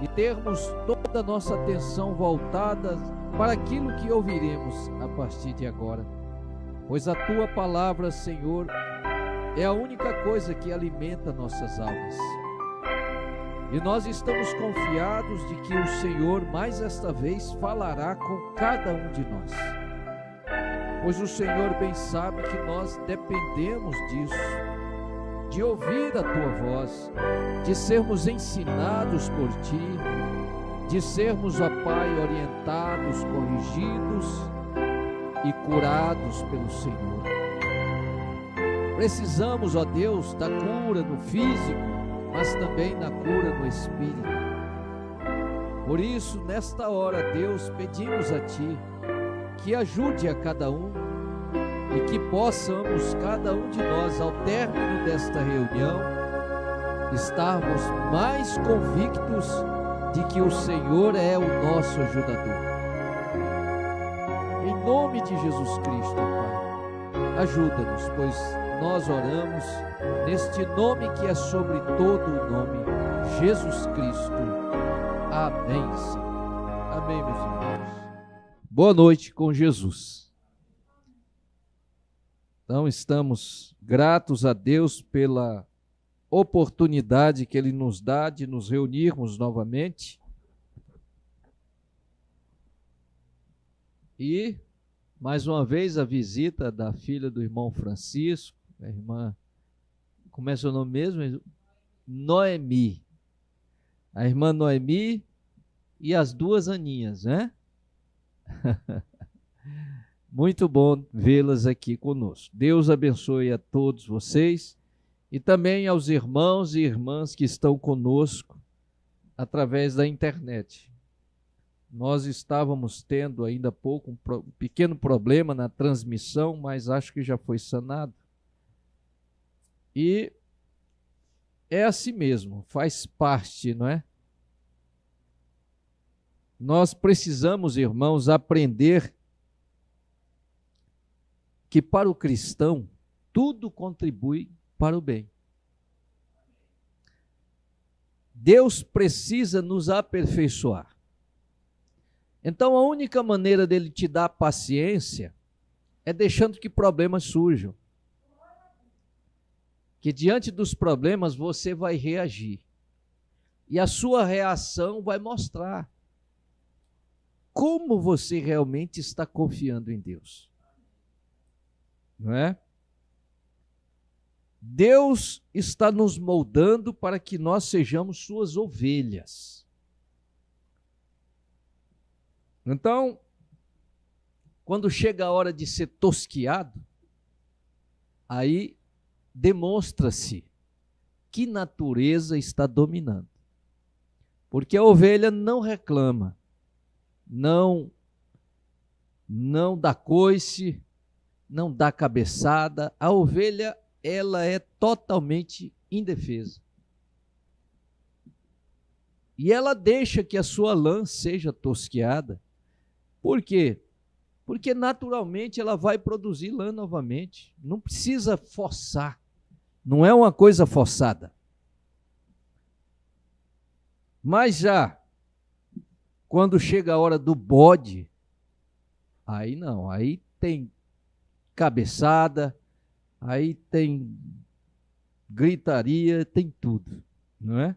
e termos toda a nossa atenção voltada para aquilo que ouviremos a partir de agora. Pois a Tua palavra, Senhor, é a única coisa que alimenta nossas almas. E nós estamos confiados de que o Senhor, mais esta vez, falará com cada um de nós. Pois o Senhor bem sabe que nós dependemos disso, de ouvir a Tua voz, de sermos ensinados por Ti, de sermos, ó Pai, orientados, corrigidos e curados pelo Senhor. Precisamos, ó Deus, da cura no físico, mas também na cura no espírito. Por isso, nesta hora, Deus, pedimos a Ti que ajude a cada um e que possamos, cada um de nós, ao término desta reunião, estarmos mais convictos de que o Senhor é o nosso ajudador. Em nome de Jesus Cristo, Pai, ajuda-nos, pois nós oramos neste nome que é sobre todo o nome, Jesus Cristo. Amém, Senhor. Amém, meus irmãos. Boa noite com Jesus. Então, estamos gratos a Deus pela oportunidade que Ele nos dá de nos reunirmos novamente. E, mais uma vez, a visita da filha do irmão Francisco, a irmã, como é seu nome mesmo? Noemi. A irmã Noemi e as duas Aninhas, né? Muito bom vê-las aqui conosco. Deus abençoe a todos vocês e também aos irmãos e irmãs que estão conosco através da internet. Nós estávamos tendo ainda há pouco um pequeno problema na transmissão, mas acho que já foi sanado. E é assim mesmo, faz parte, não é? Nós precisamos, irmãos, aprender que para o cristão tudo contribui para o bem. Deus precisa nos aperfeiçoar. Então a única maneira dele te dar paciência é deixando que problemas surjam. Que diante dos problemas você vai reagir. E a sua reação vai mostrar como você realmente está confiando em Deus. Não é? Deus está nos moldando para que nós sejamos suas ovelhas. Então, quando chega a hora de ser tosquiado, aí demonstra-se que natureza está dominando. Porque a ovelha não reclama, não dá coice, não dá cabeçada. A ovelha, ela é totalmente indefesa. E ela deixa que a sua lã seja tosquiada. Por quê? Porque naturalmente ela vai produzir lã novamente. Não precisa forçar. Não é uma coisa forçada. Mas já, quando chega a hora do bode, aí não, aí tem cabeçada, aí tem gritaria, tem tudo, não é?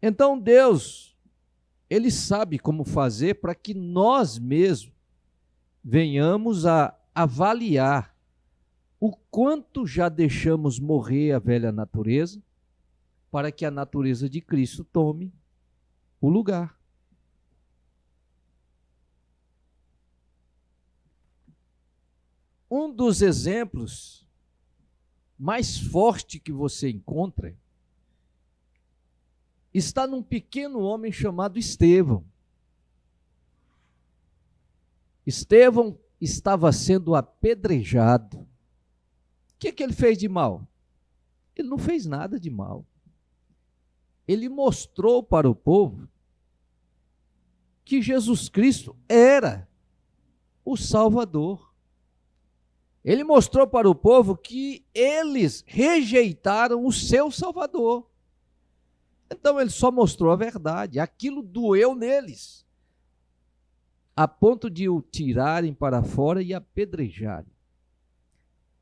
Então Deus, Ele sabe como fazer para que nós mesmos venhamos a avaliar o quanto já deixamos morrer a velha natureza, para que a natureza de Cristo tome o lugar. Um dos exemplos mais fortes que você encontra está num pequeno homem chamado Estevão. Estevão estava sendo apedrejado. O que ele fez de mal? Ele não fez nada de mal. Ele mostrou para o povo que Jesus Cristo era o Salvador. Ele mostrou para o povo que eles rejeitaram o seu Salvador. Então Então ele só mostrou a verdade. Aquilo doeu neles, a ponto de o tirarem para fora e apedrejarem.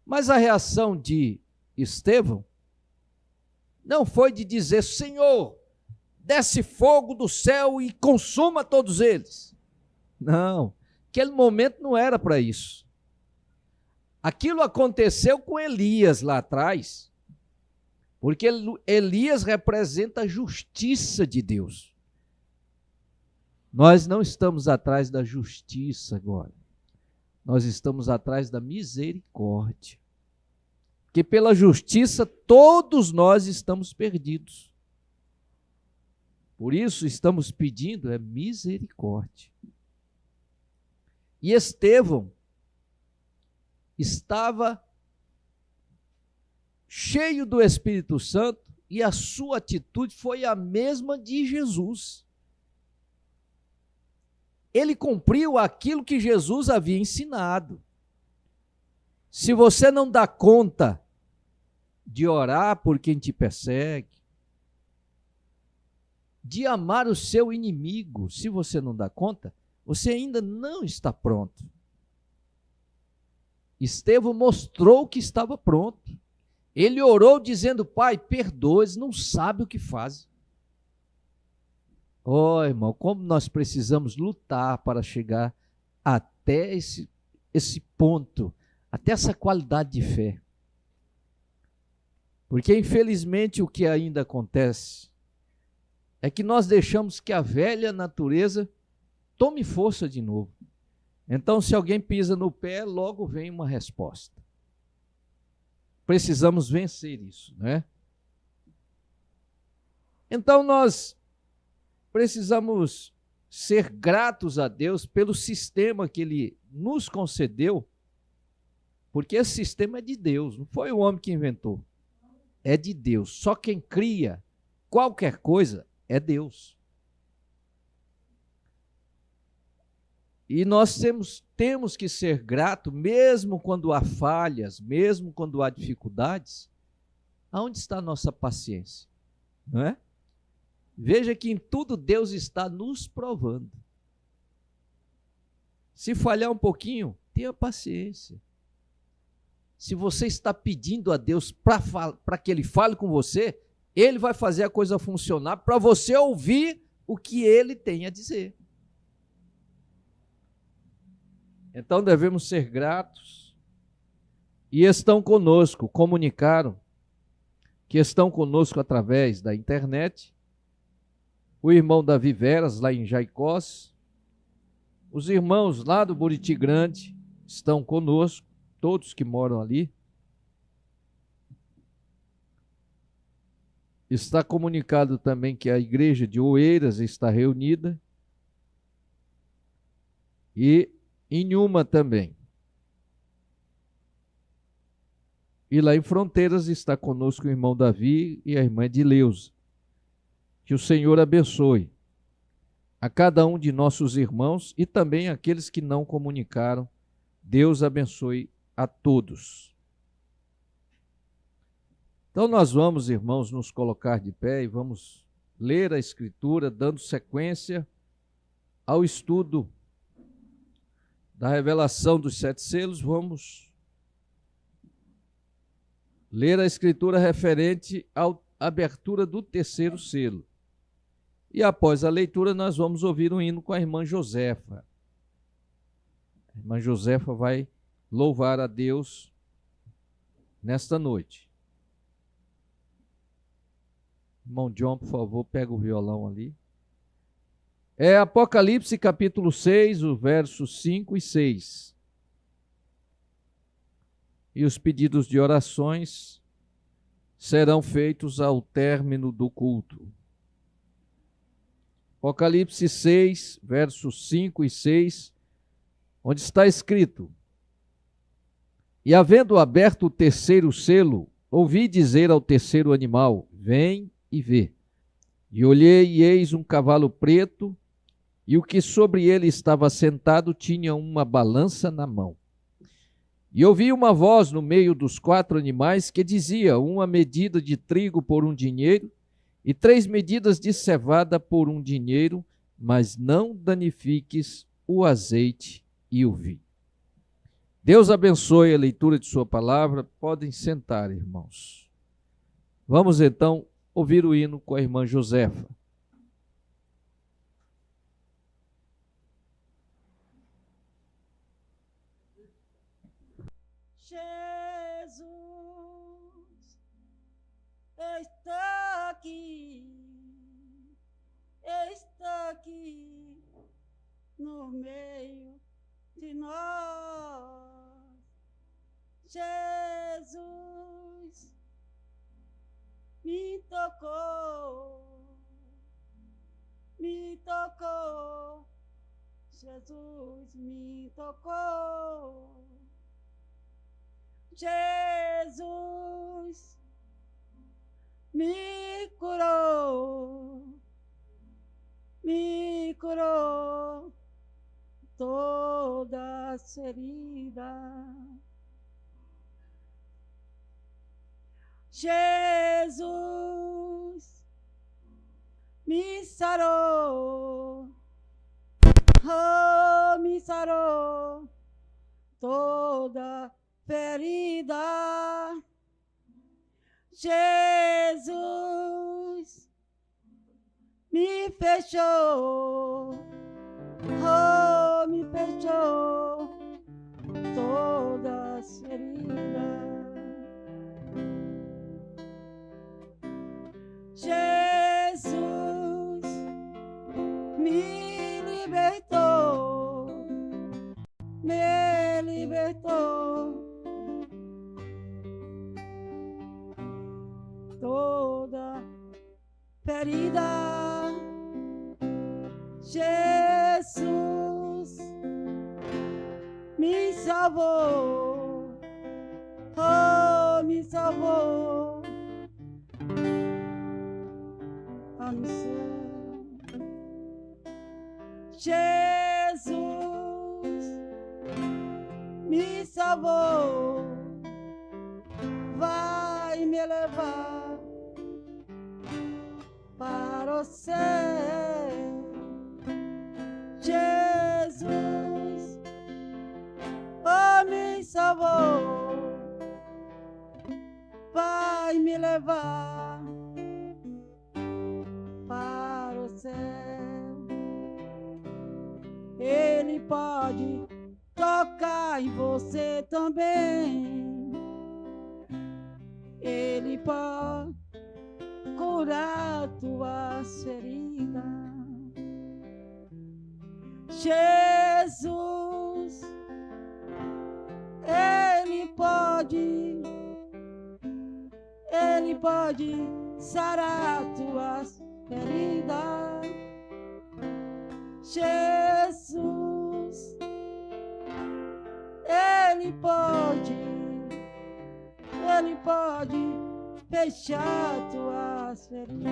Mas a reação de Estevão não foi de dizer: Senhor, desce fogo do céu e consuma todos eles. Não, aquele momento não era para isso. Aquilo aconteceu com Elias lá atrás, porque Elias representa a justiça de Deus. Nós não estamos atrás da justiça agora. Nós estamos atrás da misericórdia. Porque pela justiça todos nós estamos perdidos. Por isso estamos pedindo misericórdia. E Estevão estava cheio do Espírito Santo e a sua atitude foi a mesma de Jesus. Ele cumpriu aquilo que Jesus havia ensinado. Se você não dá conta de orar por quem te persegue, de amar o seu inimigo, se você não dá conta, você ainda não está pronto. Estevão mostrou que estava pronto. Ele orou dizendo: Pai, perdoa, eles não sabem o que fazem. Oh, irmão, como nós precisamos lutar para chegar até esse ponto, até essa qualidade de fé. Porque, infelizmente, o que ainda acontece é que nós deixamos que a velha natureza tome força de novo. Então, se alguém pisa no pé, logo vem uma resposta. Precisamos vencer isso, né? Então, nós precisamos ser gratos a Deus pelo sistema que Ele nos concedeu, porque esse sistema é de Deus, não foi o homem que inventou, é de Deus. Só quem cria qualquer coisa é Deus. E nós temos que ser gratos, mesmo quando há falhas, mesmo quando há dificuldades. Aonde está a nossa paciência? Não é? Veja que em tudo Deus está nos provando. Se falhar um pouquinho, tenha paciência. Se você está pedindo a Deus para que Ele fale com você, Ele vai fazer a coisa funcionar para você ouvir o que Ele tem a dizer. Então devemos ser gratos. E estão conosco, comunicaram que estão conosco através da internet, o irmão Davi Veras, lá em Jaicós, os irmãos lá do Buriti Grande estão conosco, todos que moram ali. Está comunicado também que a igreja de Oeiras está reunida, e em Uma também. E lá em Fronteiras está conosco o irmão Davi e a irmã Edileuza. Que o Senhor abençoe a cada um de nossos irmãos e também aqueles que não comunicaram. Deus abençoe a todos. Então nós vamos, irmãos, nos colocar de pé e vamos ler a Escritura, dando sequência ao estudo da revelação dos 7 selos. Vamos ler a Escritura referente à abertura do 3º selo. E após a leitura nós vamos ouvir um hino com a irmã Josefa. A irmã Josefa vai louvar a Deus nesta noite. Irmão John, por favor, pega o violão ali. É Apocalipse capítulo 6, o versos 5 e 6. E os pedidos de orações serão feitos ao término do culto. Apocalipse 6, versos 5 e 6, onde está escrito: E havendo aberto o 3º selo, ouvi dizer ao 3º animal: Vem e vê. E olhei, e eis um cavalo preto, e o que sobre ele estava sentado tinha uma balança na mão. E ouvi uma voz no meio dos 4 animais que dizia: uma medida de trigo por 1 dinheiro, e 3 medidas de cevada por 1 dinheiro, mas não danifiques o azeite e o vinho. Deus abençoe a leitura de sua palavra. Podem sentar, irmãos. Vamos então ouvir o hino com a irmã Josefa. Jesus está aqui no meio de nós. Jesus me tocou, Jesus me tocou. Jesus me curou toda a ferida. Jesus me sarou, me sarou toda ferida. Jesus me fechou, me fechou toda ferida. Jesus me libertou, toda ferida. Jesus me salvou, me salvou. No céu, Jesus me salvou, vai me levar para o céu. Jesus me salvou, vai me levar para o céu. Ele pode tocar em você também. Ele pode curar tuas feridas. Jesus, Ele pode sarar tuas feridas. Jesus, Ele pode fechar tuas feridas.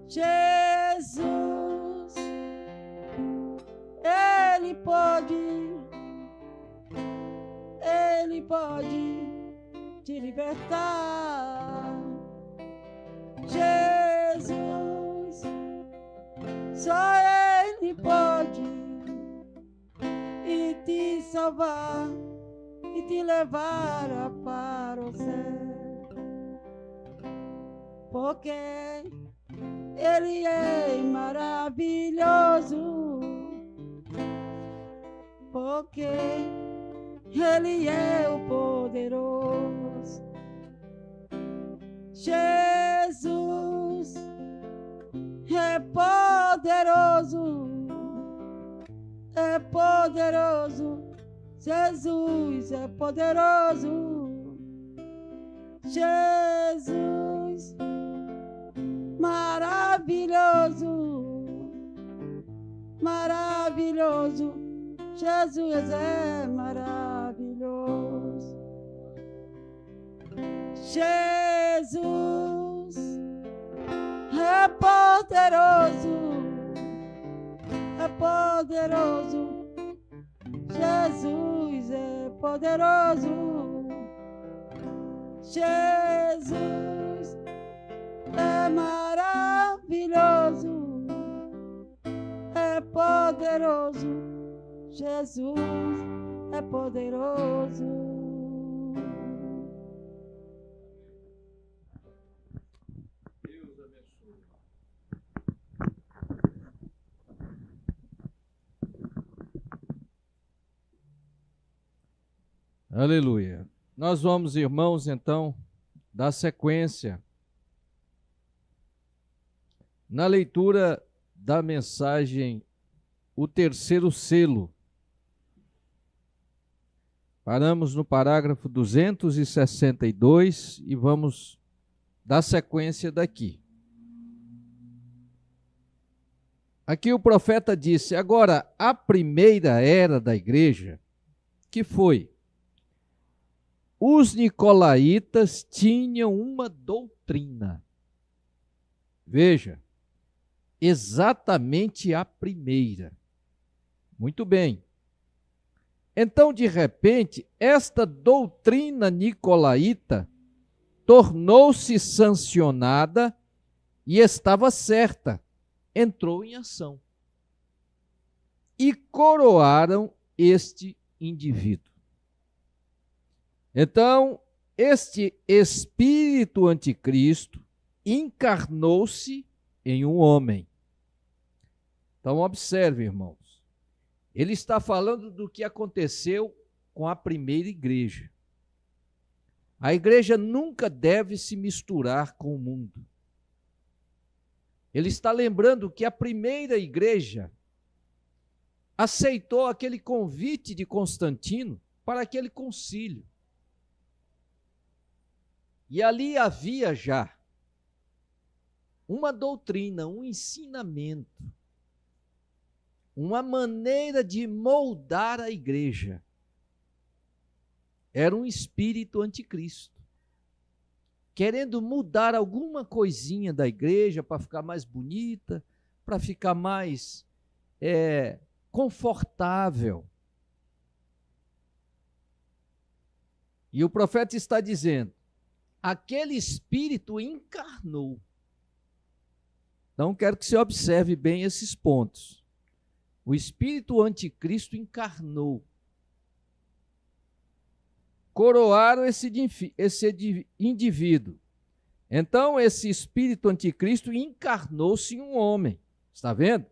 Jesus, Ele pode te libertar. Jesus, só Ele pode e te salvar e te levar para o céu, porque Ele é maravilhoso, porque Ele é o poderoso. Jesus é poderoso, é poderoso. Jesus é poderoso. Jesus maravilhoso, maravilhoso. Jesus é maravilhoso. Jesus é poderoso, é poderoso. Jesus é poderoso. Jesus é maravilhoso, é poderoso, Jesus é poderoso. Deus abençoe. Aleluia. Nós vamos, irmãos, então, dar sequência na leitura da mensagem O Terceiro Selo. Paramos no parágrafo 262 e vamos dar sequência daqui. Aqui o profeta disse: agora, a primeira era da igreja, que foi: os nicolaítas tinham uma doutrina. Veja, exatamente a primeira. Muito bem. Então, de repente, esta doutrina nicolaíta tornou-se sancionada e estava certa, entrou em ação. E coroaram este indivíduo. Então, este espírito anticristo encarnou-se em um homem. Então, observe, irmãos. Ele está falando do que aconteceu com a primeira igreja. A igreja nunca deve se misturar com o mundo. Ele está lembrando que a primeira igreja aceitou aquele convite de Constantino para aquele concílio. E ali havia já uma doutrina, um ensinamento, uma maneira de moldar a igreja. Era um espírito anticristo, querendo mudar alguma coisinha da igreja para ficar mais bonita, para ficar mais confortável. E o profeta está dizendo: aquele espírito encarnou. Então, quero que você observe bem esses pontos. O espírito anticristo encarnou. Coroaram esse indivíduo. Então, esse espírito anticristo encarnou-se em um homem. Está vendo?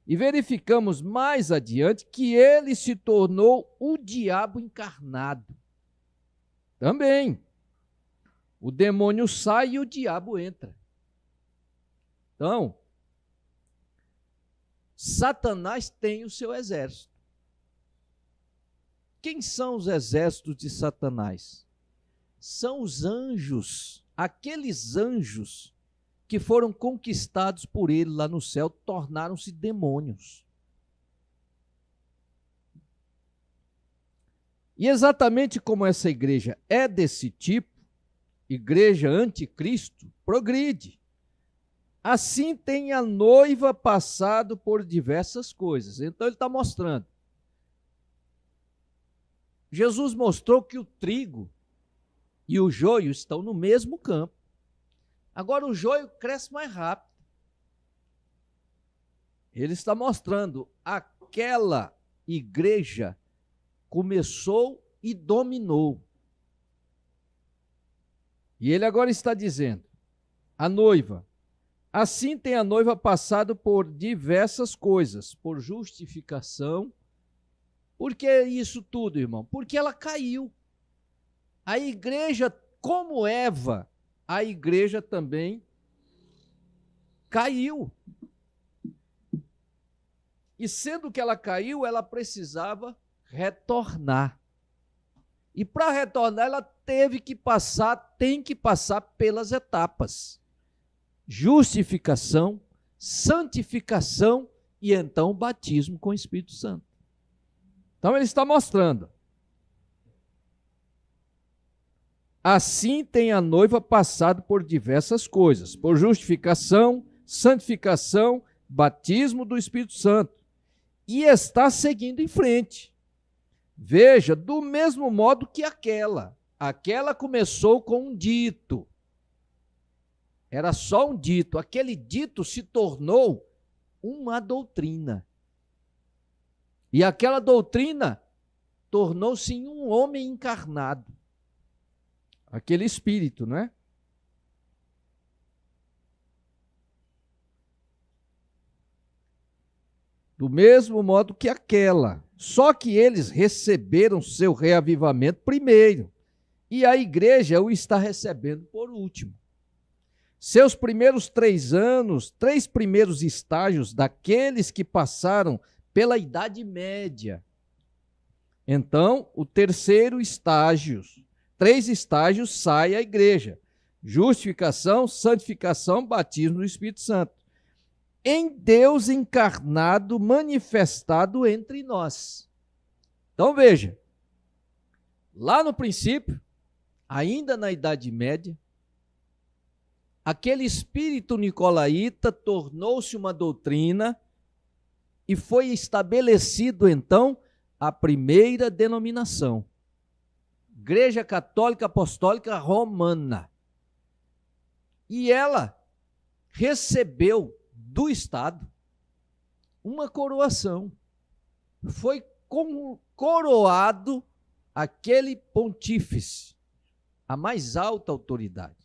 E verificamos mais adiante que ele se tornou o diabo encarnado. Também. O demônio sai e o diabo entra. Então, Satanás tem o seu exército. Quem são os exércitos de Satanás? São os anjos, aqueles anjos que foram conquistados por ele lá no céu, tornaram-se demônios. E exatamente como essa igreja é desse tipo, igreja anticristo, progride. Assim tem a noiva passado por diversas coisas. Então ele está mostrando. Jesus mostrou que o trigo e o joio estão no mesmo campo. Agora o joio cresce mais rápido. Ele está mostrando, aquela igreja começou e dominou. E ele agora está dizendo, a noiva, assim tem a noiva passado por diversas coisas, por justificação. Por que isso tudo, irmão? Porque ela caiu. A igreja, como Eva, a igreja também caiu. E sendo que ela caiu, ela precisava retornar. E para retornar, ela tem que passar pelas etapas. Justificação, santificação e então o batismo com o Espírito Santo. Então ele está mostrando. Assim tem a noiva passado por diversas coisas, por justificação, santificação, batismo do Espírito Santo. E está seguindo em frente. Veja, do mesmo modo que aquela começou com um dito. Era só um dito. Aquele dito se tornou uma doutrina. E aquela doutrina tornou-se em um homem encarnado. Aquele espírito, não é? Do mesmo modo que aquela. Só que eles receberam seu reavivamento primeiro. E a igreja o está recebendo por último. Seus primeiros 3 anos, 3 primeiros estágios daqueles que passaram pela Idade Média. Então, o terceiro estágio, 3 estágios, sai a igreja. Justificação, santificação, batismo no Espírito Santo. Em Deus encarnado, manifestado entre nós. Então, veja, lá no princípio, ainda na Idade Média, aquele espírito nicolaíta tornou-se uma doutrina e foi estabelecido, então, a primeira denominação, Igreja Católica Apostólica Romana. E ela recebeu do Estado uma coroação. Foi coroado aquele pontífice, a mais alta autoridade.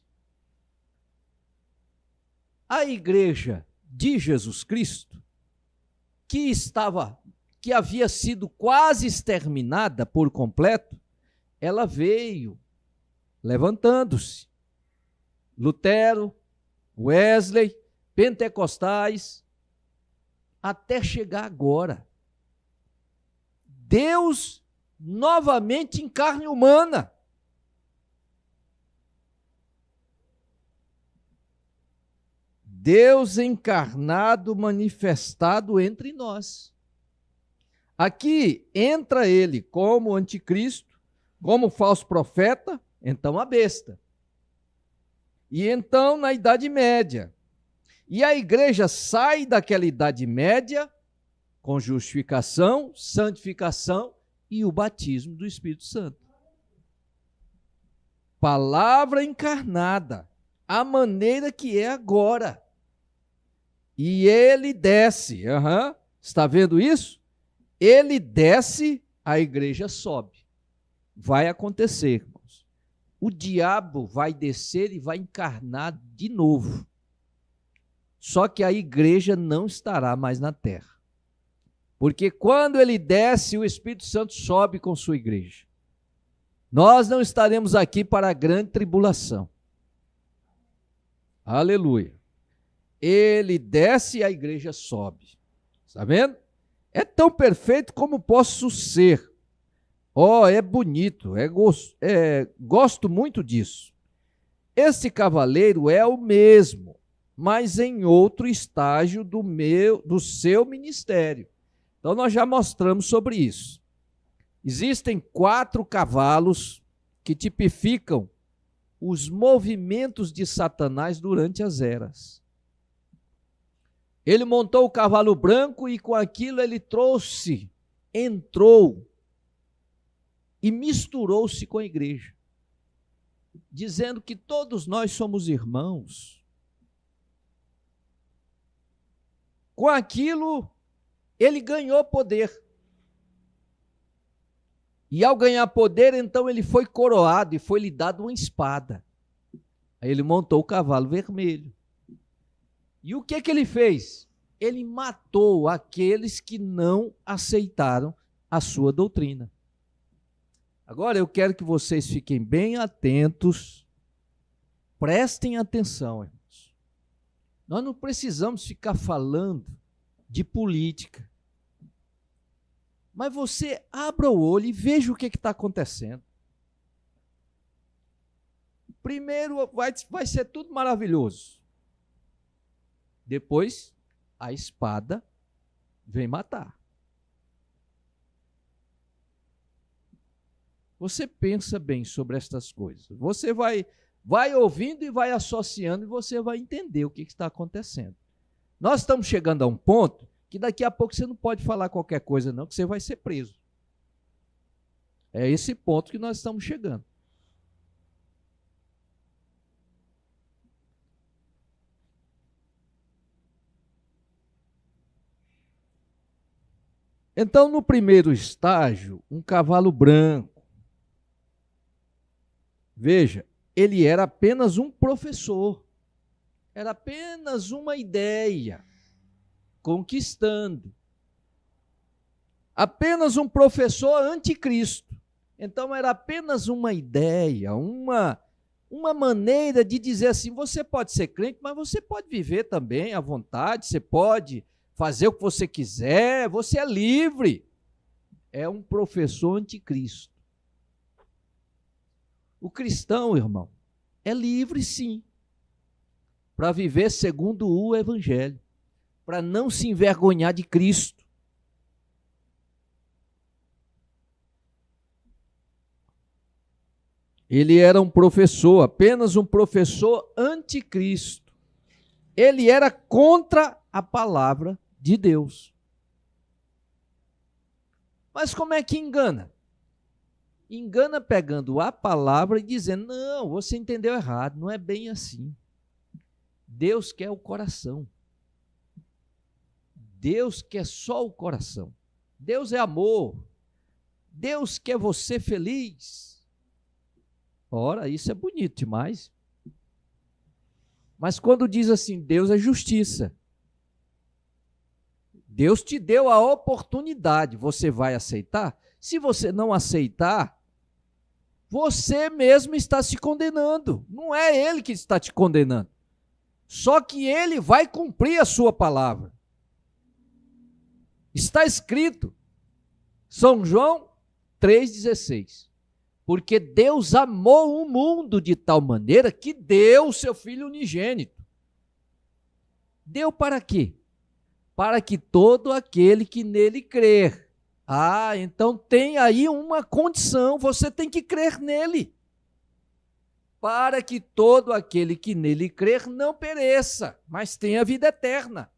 A Igreja de Jesus Cristo, que havia sido quase exterminada por completo, ela veio levantando-se. Lutero, Wesley, pentecostais, até chegar agora. Deus novamente em carne humana. Deus encarnado, manifestado entre nós. Aqui entra ele como anticristo, como falso profeta, então a besta. E então na Idade Média. E a igreja sai daquela Idade Média com justificação, santificação e o batismo do Espírito Santo. Palavra encarnada, a maneira que é agora. E ele desce, está vendo isso? Ele desce, a igreja sobe. Vai acontecer, irmãos. O diabo vai descer e vai encarnar de novo. Só que a igreja não estará mais na terra. Porque quando ele desce, o Espírito Santo sobe com sua igreja. Nós não estaremos aqui para a grande tribulação. Aleluia. Ele desce e a igreja sobe. Está vendo? É tão perfeito como posso ser. É bonito, gosto muito disso. Esse cavaleiro é o mesmo, mas em outro estágio do seu ministério. Então nós já mostramos sobre isso. Existem 4 cavalos que tipificam os movimentos de Satanás durante as eras. Ele montou o cavalo branco e com aquilo ele entrou e misturou-se com a igreja, dizendo que todos nós somos irmãos. Com aquilo, ele ganhou poder. E ao ganhar poder, então ele foi coroado e foi lhe dado uma espada. Aí ele montou o cavalo vermelho. E o que ele fez? Ele matou aqueles que não aceitaram a sua doutrina. Agora eu quero que vocês fiquem bem atentos, prestem atenção, irmãos. Nós não precisamos ficar falando de política. Mas você abra o olho e veja o que está acontecendo. Primeiro vai ser tudo maravilhoso. Depois, a espada vem matar. Você pensa bem sobre estas coisas. Você vai ouvindo e vai associando e você vai entender o que está acontecendo. Nós estamos chegando a um ponto que daqui a pouco você não pode falar qualquer coisa não, que você vai ser preso. É esse ponto que nós estamos chegando. Então, no primeiro estágio, um cavalo branco. Veja, ele era apenas um professor. Era apenas uma ideia, conquistando. Apenas um professor anticristo. Então, era apenas uma ideia, uma maneira de dizer assim, você pode ser crente, mas você pode viver também à vontade, você pode fazer o que você quiser, você é livre. É um professor anticristo. O cristão, irmão, é livre sim, para viver segundo o Evangelho, para não se envergonhar de Cristo. Ele era um professor, apenas um professor anticristo. Ele era contra a palavra de Deus. Mas como é que engana? Engana pegando a palavra e dizendo, não, você entendeu errado, não é bem assim. Deus quer o coração. Deus quer só o coração. Deus é amor. Deus quer você feliz. Ora, isso é bonito demais. Mas quando diz assim, Deus é justiça. Deus te deu a oportunidade, você vai aceitar? Se você não aceitar, você mesmo está se condenando. Não é Ele que está te condenando. Só que Ele vai cumprir a sua palavra. Está escrito, São João 3,16. Porque Deus amou o mundo de tal maneira que deu o seu Filho unigênito. Deu para quê? Para que todo aquele que nele crer. Então tem aí uma condição, você tem que crer nele. Para que todo aquele que nele crer não pereça, mas tenha vida eterna.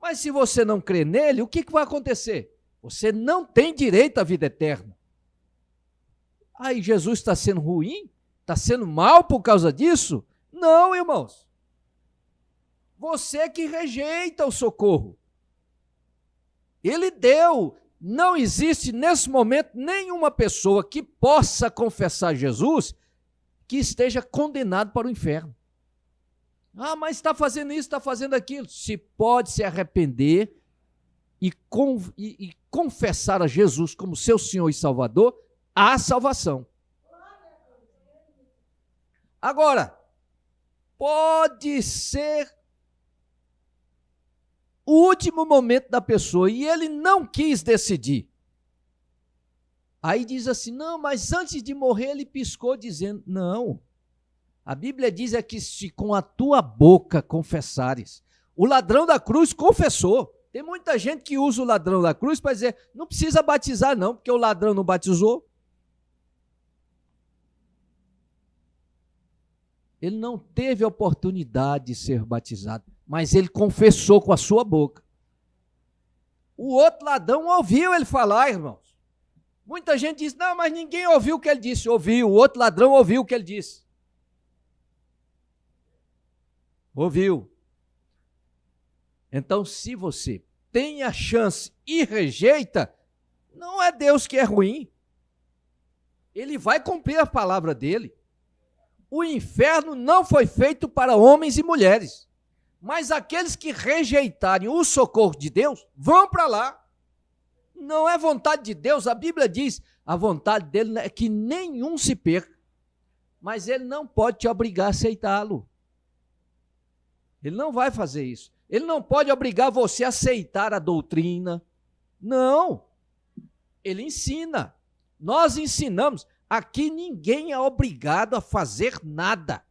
Mas se você não crer nele, o que vai acontecer? Você não tem direito à vida eterna. Aí Jesus está sendo ruim? Está sendo mal por causa disso? Não, irmãos. Você que rejeita o socorro. Ele deu. Não existe nesse momento nenhuma pessoa que possa confessar Jesus que esteja condenado para o inferno. Mas está fazendo isso, está fazendo aquilo. Se pode se arrepender e confessar a Jesus como seu Senhor e Salvador, há salvação. Agora, pode ser o último momento da pessoa e ele não quis decidir. Aí diz assim, não, mas antes de morrer ele piscou dizendo, não. A Bíblia diz que se com a tua boca confessares. O ladrão da cruz confessou. Tem muita gente que usa o ladrão da cruz para dizer, não precisa batizar não, porque o ladrão não batizou. Ele não teve a oportunidade de ser batizado, mas ele confessou com a sua boca. O outro ladrão ouviu ele falar, irmãos. Muita gente diz, não, mas ninguém ouviu o que ele disse. Ouviu, o outro ladrão ouviu o que ele disse. Ouviu. Então, se você tem a chance e rejeita, não é Deus que é ruim. Ele vai cumprir a palavra dele. O inferno não foi feito para homens e mulheres, mas aqueles que rejeitarem o socorro de Deus, vão para lá. Não é vontade de Deus, a Bíblia diz, a vontade dele é que nenhum se perca, mas ele não pode te obrigar a aceitá-lo. Ele não vai fazer isso. Ele não pode obrigar você a aceitar a doutrina. Não. Ele ensina. Nós ensinamos. Aqui ninguém é obrigado a fazer nada.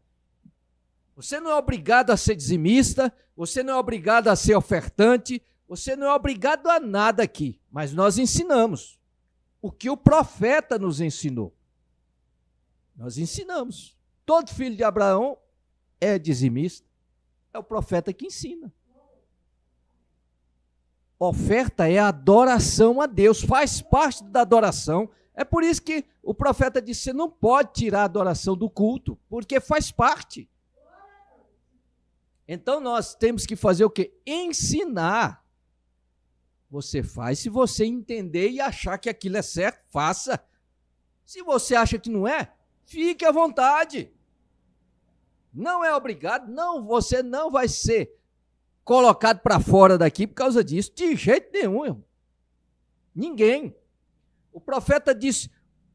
Você não é obrigado a ser dizimista, você não é obrigado a ser ofertante, você não é obrigado a nada aqui. Mas nós ensinamos o que o profeta nos ensinou. Nós ensinamos. Todo filho de Abraão é dizimista. É o profeta que ensina. Oferta é a adoração a Deus, faz parte da adoração. É por isso que o profeta disse, você não pode tirar a adoração do culto, porque faz parte. Então nós temos que fazer o quê? Ensinar. Você faz se você entender e achar que aquilo é certo, faça. Se você acha que não é, fique à vontade. Não é obrigado, não, você não vai ser colocado para fora daqui por causa disso, de jeito nenhum, irmão. Ninguém. O profeta disse: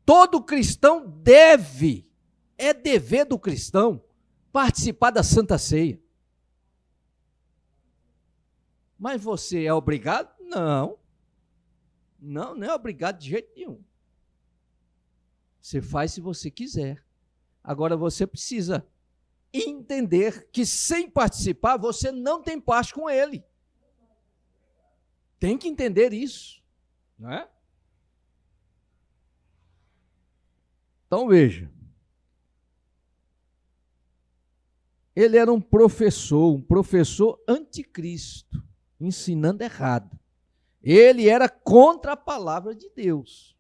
todo cristão deve, é dever do cristão, participar da Santa Ceia. Mas você é obrigado? Não. Não é obrigado de jeito nenhum. Você faz se você quiser. Agora você precisa entender que sem participar você não tem parte com ele. Tem que entender isso, não é? Então veja. Ele era um professor anticristo, ensinando errado. Ele era contra a palavra de Deus.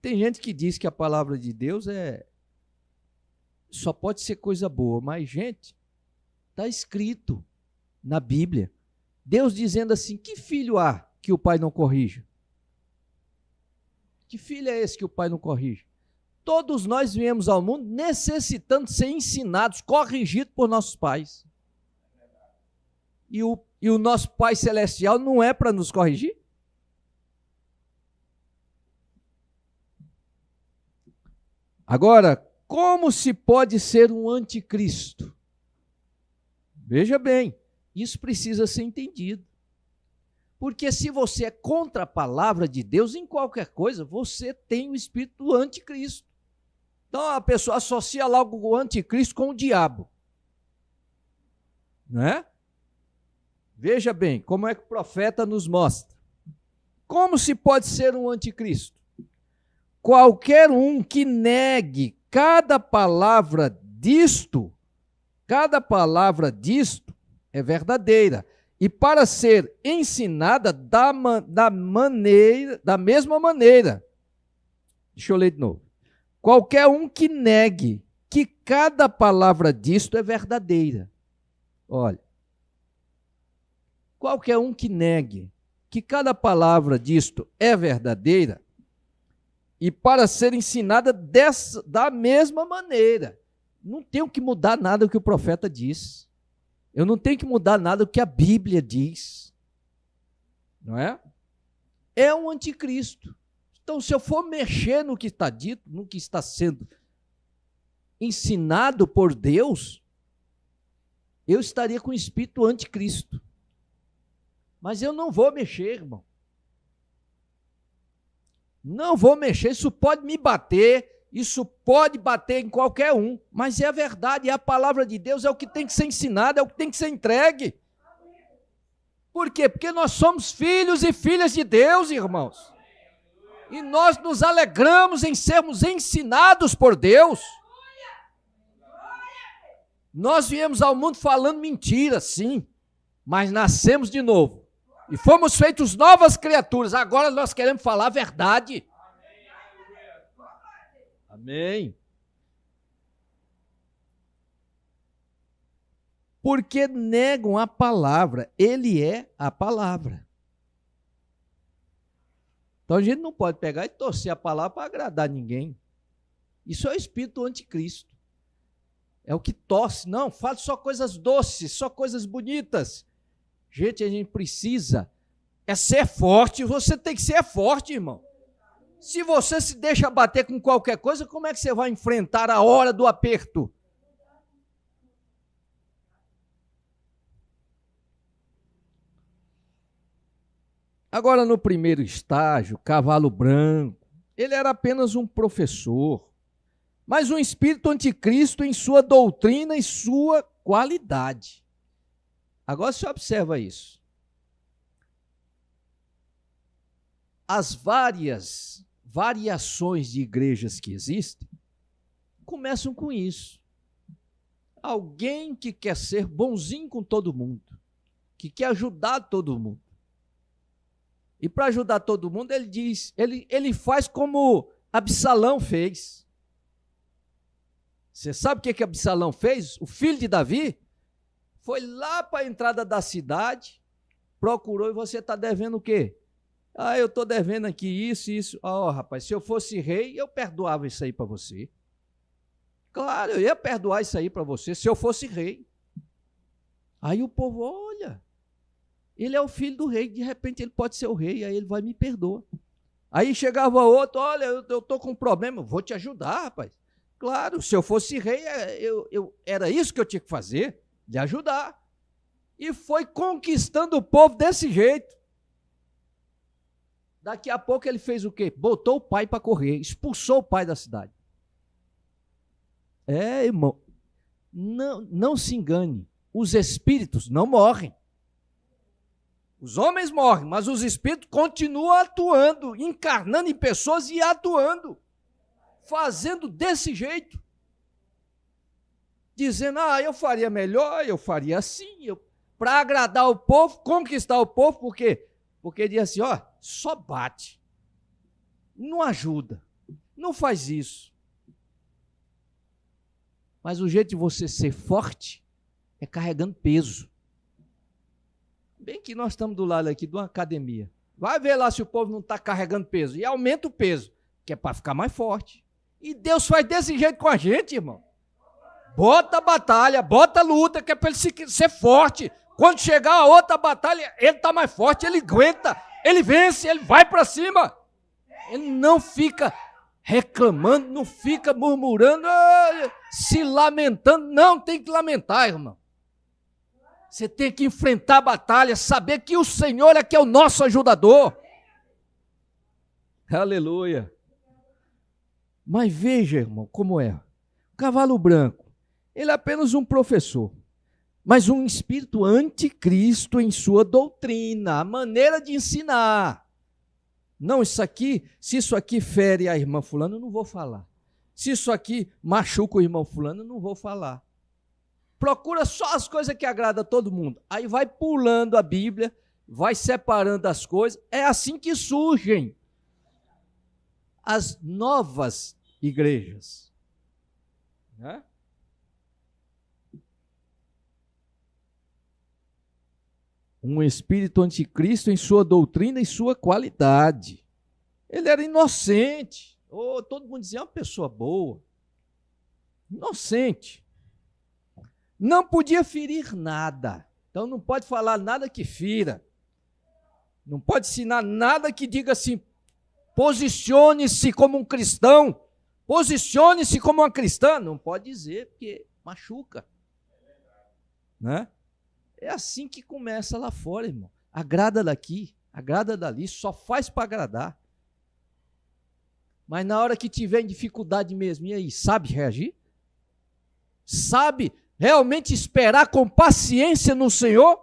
Tem gente que diz que a palavra de Deus só pode ser coisa boa, mas, gente, está escrito na Bíblia, Deus dizendo assim: que filho há que o pai não corrija? Que filho é esse que o pai não corrige? Todos nós viemos ao mundo necessitando ser ensinados, corrigidos por nossos pais. E o nosso Pai Celestial não é para nos corrigir? Agora, como se pode ser um anticristo? Veja bem, isso precisa ser entendido. Porque se você é contra a palavra de Deus, em qualquer coisa, você tem o espírito do anticristo. Então a pessoa associa logo o anticristo com o diabo. Não é? Veja bem, como é que o profeta nos mostra. Como se pode ser um anticristo? Qualquer um que negue cada palavra disto é verdadeira. E para ser ensinada da mesma maneira. Deixa eu ler de novo. Qualquer um que negue que cada palavra disto é verdadeira. Olha. Qualquer um que negue que cada palavra disto é verdadeira e para ser ensinada da mesma maneira. Não tenho que mudar nada do que o profeta diz. Eu não tenho que mudar nada do que a Bíblia diz. Não é? É um anticristo. Então, se eu for mexer no que está dito, no que está sendo ensinado por Deus, eu estaria com o espírito anticristo. Mas eu não vou mexer, irmão. Não vou mexer, isso pode me bater, isso pode bater em qualquer um, mas é a verdade, é a palavra de Deus, é o que tem que ser ensinado, é o que tem que ser entregue. Por quê? Porque nós somos filhos e filhas de Deus, irmãos. E nós nos alegramos em sermos ensinados por Deus. Nós viemos ao mundo falando mentira, sim, mas nascemos de novo. E fomos feitos novas criaturas. Agora nós queremos falar a verdade. Amém. Porque negam a palavra. Ele é a palavra. Então a gente não pode pegar e torcer a palavra para agradar ninguém. Isso é o espírito do anticristo. É o que torce. Não, fala só coisas doces, só coisas bonitas. Gente, a gente precisa ser forte. Você tem que ser forte, irmão. Se você se deixa bater com qualquer coisa, como é que você vai enfrentar a hora do aperto? Agora, no primeiro estágio, Cavalo Branco, ele era apenas um professor, mas um espírito anticristo em sua doutrina e sua qualidade. Agora você observa isso. As várias variações de igrejas que existem começam com isso. Alguém que quer ser bonzinho com todo mundo, que quer ajudar todo mundo. E para ajudar todo mundo, ele diz, ele faz como Absalão fez. Você sabe o que Absalão fez? O filho de Davi foi lá para a entrada da cidade, procurou e você está devendo o quê? Ah, eu estou devendo aqui isso e isso. Ó, rapaz, se eu fosse rei, eu perdoava isso aí para você. Claro, eu ia perdoar isso aí para você se eu fosse rei. Aí o povo, olha, ele é o filho do rei, de repente ele pode ser o rei, aí ele vai me perdoar. Aí chegava outro, olha, eu estou com um problema, vou te ajudar, rapaz. Claro, se eu fosse rei, era isso que eu tinha que fazer, de ajudar. E foi conquistando o povo desse jeito. Daqui a pouco ele fez o quê? Botou o pai para correr, expulsou o pai da cidade. Irmão, não se engane, os espíritos não morrem. Os homens morrem, mas os espíritos continuam atuando, encarnando em pessoas e atuando, fazendo desse jeito. Dizendo, eu faria melhor, eu faria assim, para agradar o povo, conquistar o povo, por quê? Porque diz assim, só bate, não ajuda, não faz isso. Mas o jeito de você ser forte é carregando peso. Bem que nós estamos do lado aqui de uma academia. Vai ver lá se o povo não está carregando peso. E aumenta o peso, que é para ficar mais forte. E Deus faz desse jeito com a gente, irmão. Bota a batalha, bota a luta, que é para ele ser forte. Quando chegar a outra batalha, ele está mais forte, ele aguenta, ele vence, ele vai para cima. Ele não fica reclamando, não fica murmurando, se lamentando. Não tem que lamentar, irmão. Você tem que enfrentar a batalha, saber que o Senhor é que é o nosso ajudador. Aleluia. Mas veja, irmão, como é. O cavalo branco, ele é apenas um professor, mas um espírito anticristo em sua doutrina, a maneira de ensinar. Não, se isso aqui fere a irmã fulana, eu não vou falar. Se isso aqui machuca o irmão fulano, eu não vou falar. Procura só as coisas que agradam a todo mundo. Aí vai pulando a Bíblia, vai separando as coisas. É assim que surgem as novas igrejas. Né? Um espírito anticristo em sua doutrina e sua qualidade. Ele era inocente. Todo mundo dizia, é uma pessoa boa. Inocente. Não podia ferir nada. Então não pode falar nada que fira. Não pode ensinar nada que diga assim, posicione-se como um cristão, posicione-se como uma cristã. Não pode dizer, porque machuca. Né? É assim que começa lá fora, irmão. Agrada daqui, agrada dali, só faz para agradar. Mas na hora que tiver em dificuldade mesmo, e aí, sabe reagir? Sabe realmente esperar com paciência no Senhor?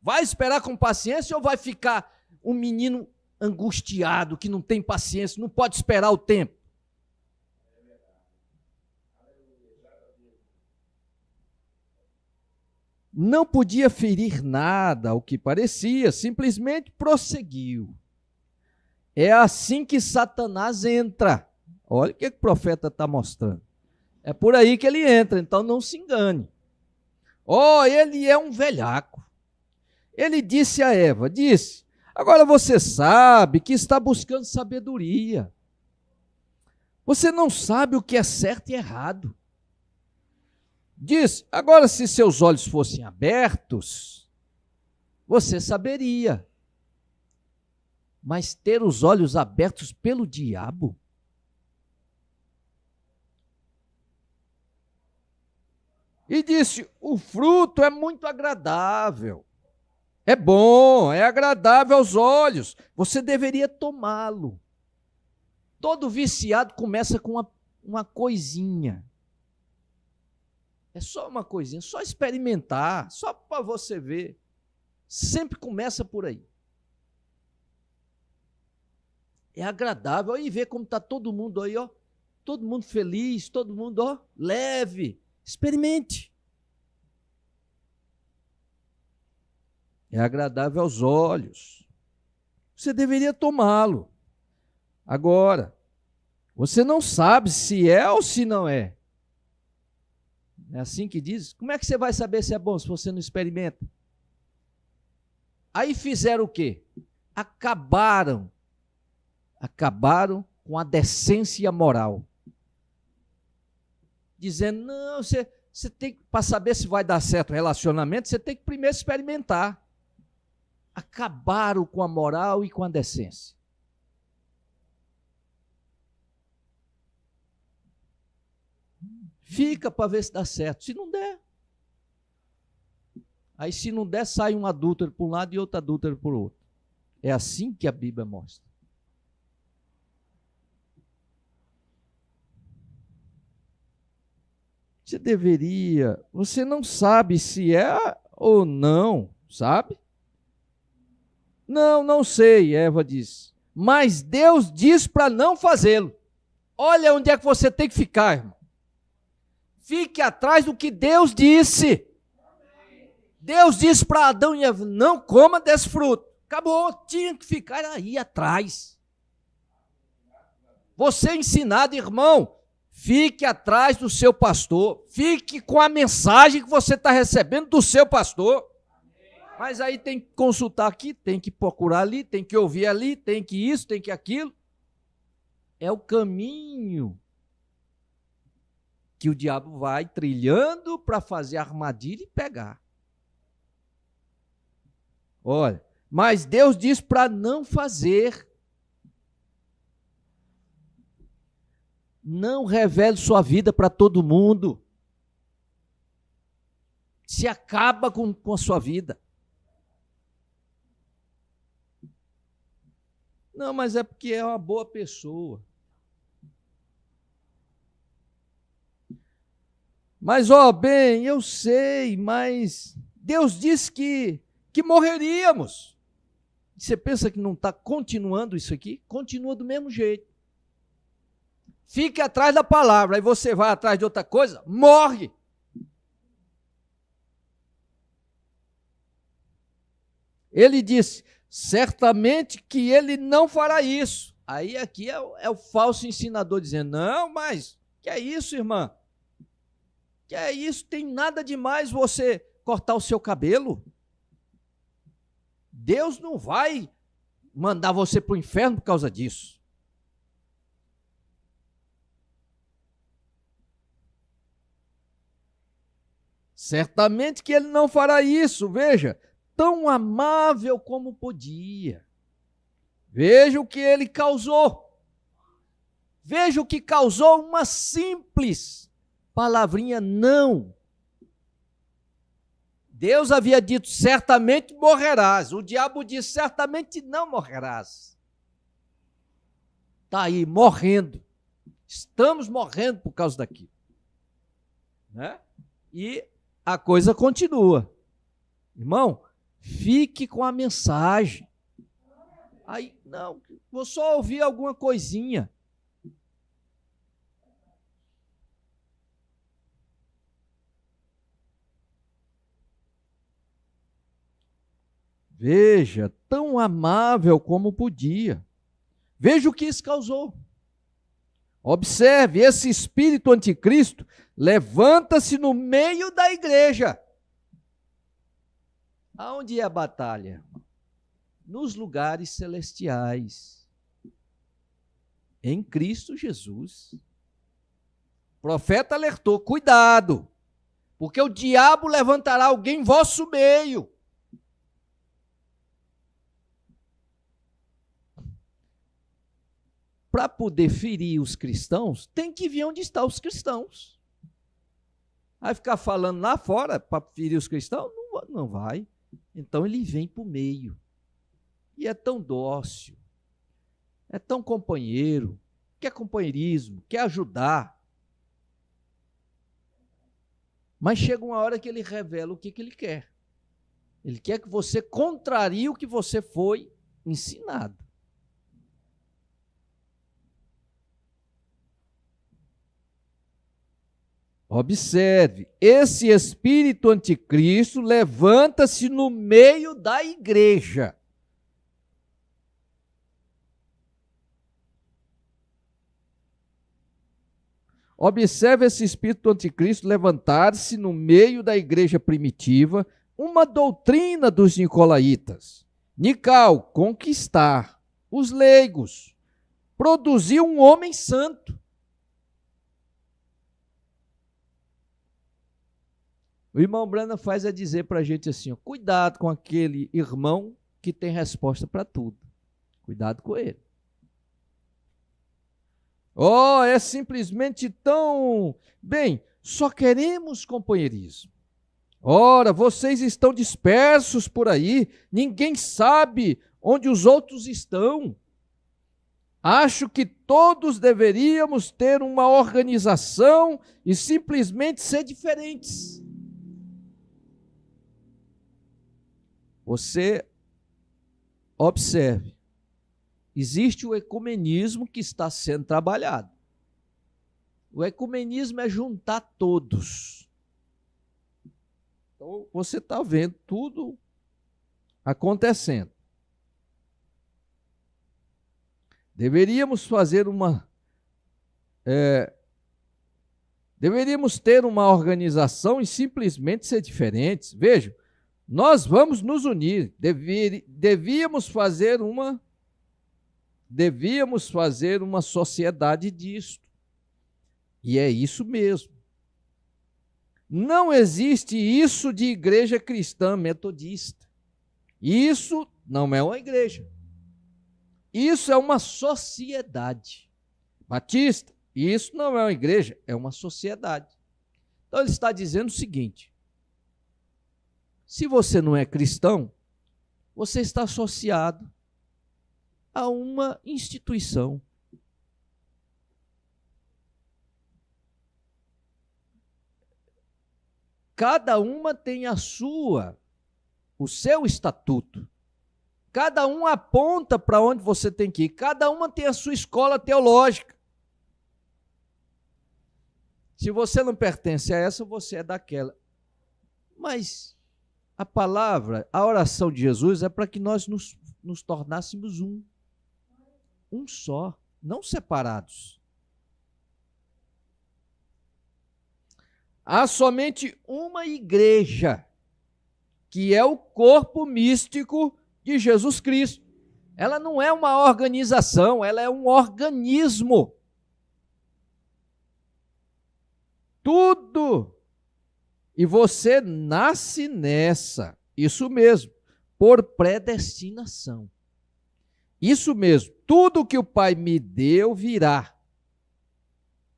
Vai esperar com paciência ou vai ficar um menino angustiado, que não tem paciência, não pode esperar o tempo? Não podia ferir nada, ao que parecia, simplesmente prosseguiu. É assim que Satanás entra. Olha o que o profeta está mostrando. É por aí que ele entra, então não se engane. Ele é um velhaco. Ele disse a Eva, agora você sabe que está buscando sabedoria. Você não sabe o que é certo e errado. Agora se seus olhos fossem abertos, você saberia. Mas ter os olhos abertos pelo diabo? E disse, o fruto é muito agradável. É bom, é agradável aos olhos. Você deveria tomá-lo. Todo viciado começa com uma coisinha. É só uma coisinha, só experimentar, só para você ver. Sempre começa por aí. É agradável. Aí vê como está todo mundo aí, todo mundo feliz, todo mundo, leve. Experimente. É agradável aos olhos. Você deveria tomá-lo. Agora, você não sabe se é ou se não é. É assim que diz? Como é que você vai saber se é bom se você não experimenta? Aí fizeram o quê? Acabaram com a decência moral. Dizendo, não, você tem que, para saber se vai dar certo o relacionamento, você tem que primeiro experimentar. Acabaram com a moral e com a decência. Fica para ver se dá certo. Se não der. Aí se não der, sai um adúltero para um lado e outro adúltero para o outro. É assim que a Bíblia mostra. Você não sabe se é ou não, sabe? Não sei, Eva diz. Mas Deus diz para não fazê-lo. Olha onde é que você tem que ficar, irmão. Fique atrás do que Deus disse. Deus disse para Adão e Eva, não coma desse fruto. Acabou, tinha que ficar aí atrás. Você é ensinado, irmão, fique atrás do seu pastor. Fique com a mensagem que você está recebendo do seu pastor. Mas aí tem que consultar aqui, tem que procurar ali, tem que ouvir ali, tem que isso, tem que aquilo. É o caminho que o diabo vai trilhando para fazer armadilha e pegar. Olha, mas Deus diz para não fazer. Não revele sua vida para todo mundo. Se acaba com a sua vida. Não, mas é porque é uma boa pessoa. Mas, bem, eu sei, mas Deus disse que morreríamos. Você pensa que não está continuando isso aqui? Continua do mesmo jeito. Fique atrás da palavra, aí você vai atrás de outra coisa, morre. Ele disse, certamente que ele não fará isso. Aí aqui é o falso ensinador dizendo, não, mas que é isso, irmã? Que é isso? Tem nada demais você cortar o seu cabelo? Deus não vai mandar você para o inferno por causa disso. Certamente que ele não fará isso, veja, tão amável como podia. Veja o que ele causou. Veja o que causou uma simples palavrinha não. Deus havia dito, certamente morrerás. O diabo disse, certamente não morrerás. Está aí, morrendo. Estamos morrendo por causa daquilo. Né? E a coisa continua. Irmão, fique com a mensagem. Aí, não, vou só ouvir alguma coisinha. Veja, tão amável como podia. Veja o que isso causou. Observe, esse espírito anticristo levanta-se no meio da igreja. Aonde é a batalha? Nos lugares celestiais. Em Cristo Jesus. O profeta alertou, cuidado, porque o diabo levantará alguém em vosso meio. Para poder ferir os cristãos, tem que vir onde estão os cristãos. Vai ficar falando lá fora para ferir os cristãos? Não vai. Então ele vem para o meio. E é tão dócil, é tão companheiro, quer companheirismo, quer ajudar. Mas chega uma hora que ele revela o que ele quer. Ele quer que você contrarie o que você foi ensinado. Observe, esse espírito anticristo levanta-se no meio da igreja. Observe esse espírito anticristo levantar-se no meio da igreja primitiva, uma doutrina dos nicolaítas. Nical, conquistar. Os leigos, produzir um homem santo. O irmão Brana faz a dizer para a gente assim, ó, cuidado com aquele irmão que tem resposta para tudo. Cuidado com ele. Oh, é simplesmente tão... Bem, só queremos companheirismo. Ora, vocês estão dispersos por aí, ninguém sabe onde os outros estão. Acho que todos deveríamos ter uma organização e simplesmente ser diferentes. Você observe, existe o ecumenismo que está sendo trabalhado. O ecumenismo é juntar todos. Então, você está vendo tudo acontecendo. Deveríamos ter uma organização e simplesmente ser diferentes. Vejam, nós vamos nos unir. Devíamos fazer uma sociedade disto. E é isso mesmo. Não existe isso de igreja cristã metodista. Isso não é uma igreja. Isso é uma sociedade. Batista, isso não é uma igreja, é uma sociedade. Então ele está dizendo o seguinte: se você não é cristão, você está associado a uma instituição. Cada uma tem o seu estatuto. Cada um aponta para onde você tem que ir. Cada uma tem a sua escola teológica. Se você não pertence a essa, você é daquela. Mas a palavra, a oração de Jesus é para que nós nos tornássemos um só, não separados. Há somente uma igreja, que é o corpo místico de Jesus Cristo. Ela não é uma organização, ela é um organismo. Tudo. E você nasce nessa, isso mesmo, por predestinação. Isso mesmo, tudo que o Pai me deu virá.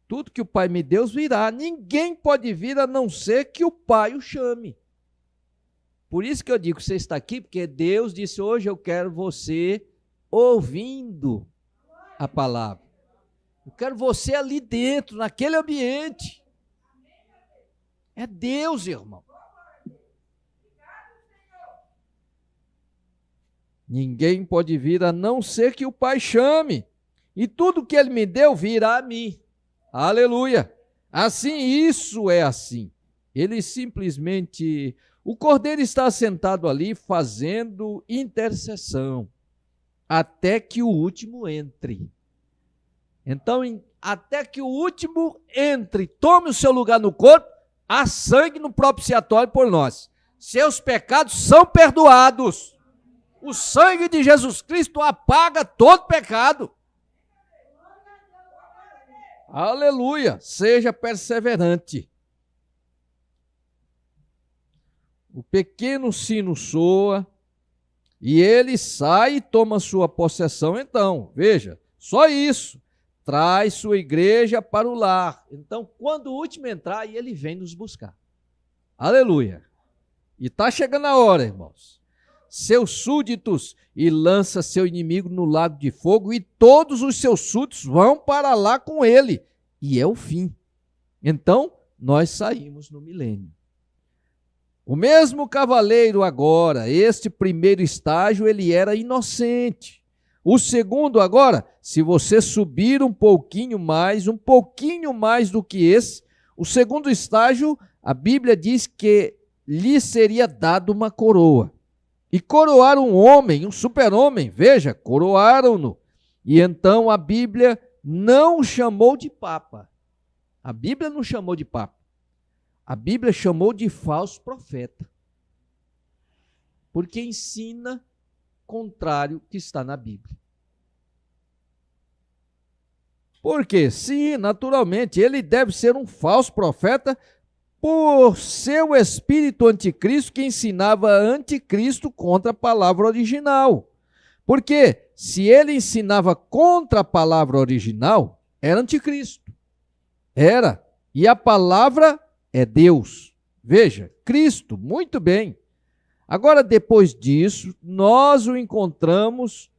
Tudo que o Pai me deu virá. Ninguém pode vir a não ser que o Pai o chame. Por isso que eu digo que você está aqui, porque Deus disse: hoje eu quero você ouvindo a palavra. Eu quero você ali dentro, naquele ambiente. É Deus, irmão. Ninguém pode vir a não ser que o Pai chame. E tudo que Ele me deu virá a mim. Aleluia! Assim, isso é assim. Ele simplesmente... O Cordeiro está sentado ali fazendo intercessão até que o último entre. Então, até que o último entre, tome o seu lugar no corpo, há sangue no propiciatório por nós. Seus pecados são perdoados. O sangue de Jesus Cristo apaga todo pecado. Aleluia! Seja perseverante. O pequeno sino soa e ele sai e toma sua possessão. Então, veja, só isso. Traz sua igreja para o lar. Então, quando o último entrar, ele vem nos buscar. Aleluia! E está chegando a hora, irmãos. Seus súditos, e lança seu inimigo no lago de fogo, e todos os seus súditos vão para lá com ele. E é o fim. Então, nós saímos no milênio. O mesmo cavaleiro agora, este primeiro estágio, ele era inocente. O segundo agora, se você subir um pouquinho mais do que esse, o segundo estágio, a Bíblia diz que lhe seria dado uma coroa. E coroaram um homem, um super-homem, veja, coroaram-no. E então a Bíblia não o chamou de papa. A Bíblia não chamou de papa. A Bíblia chamou de falso profeta. Porque ensina contrário que está na Bíblia. Porque, sim, naturalmente, ele deve ser um falso profeta por ser o espírito anticristo que ensinava anticristo contra a palavra original. Porque se ele ensinava contra a palavra original, era anticristo. Era. E a palavra é Deus. Veja, Cristo, muito bem. Agora, depois disso, nós o encontramos,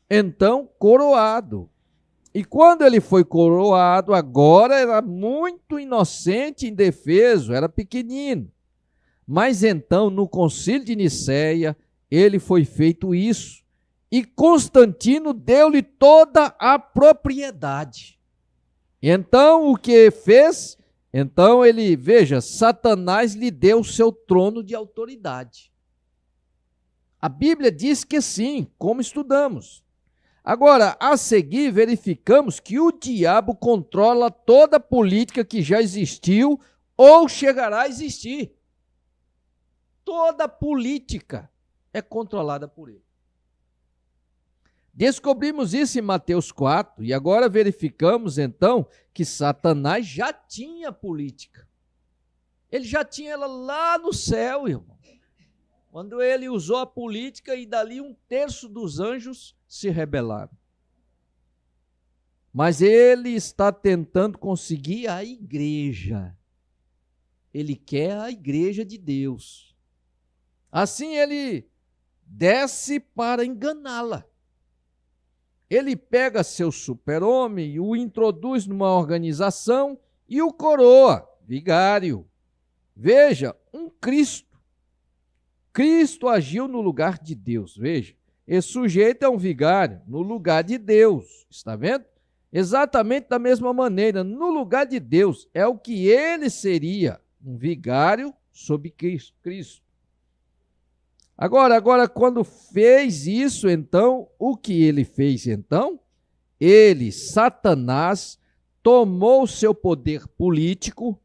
então, coroado. E quando ele foi coroado, agora era muito inocente, indefeso, era pequenino. Mas então, no concílio de Nicéia, ele foi feito isso. E Constantino deu-lhe toda a propriedade. Então, o que fez? Então, ele, veja, Satanás lhe deu o seu trono de autoridade. A Bíblia diz que sim, como estudamos. Agora, a seguir, verificamos que o diabo controla toda a política que já existiu ou chegará a existir. Toda política é controlada por ele. Descobrimos isso em Mateus 4 e agora verificamos então que Satanás já tinha política. Ele já tinha ela lá no céu, irmão. Quando ele usou a política e dali 1/3 dos anjos se rebelaram. Mas ele está tentando conseguir a igreja. Ele quer a igreja de Deus. Assim ele desce para enganá-la. Ele pega seu super-homem e o introduz numa organização e o coroa, vigário. Veja, um Cristo. Cristo agiu no lugar de Deus, veja. Esse sujeito é um vigário no lugar de Deus, está vendo? Exatamente da mesma maneira, no lugar de Deus, é o que ele seria, um vigário sob Cristo. Agora, quando fez isso, então, o que ele fez, então? Ele, Satanás, tomou o seu poder político,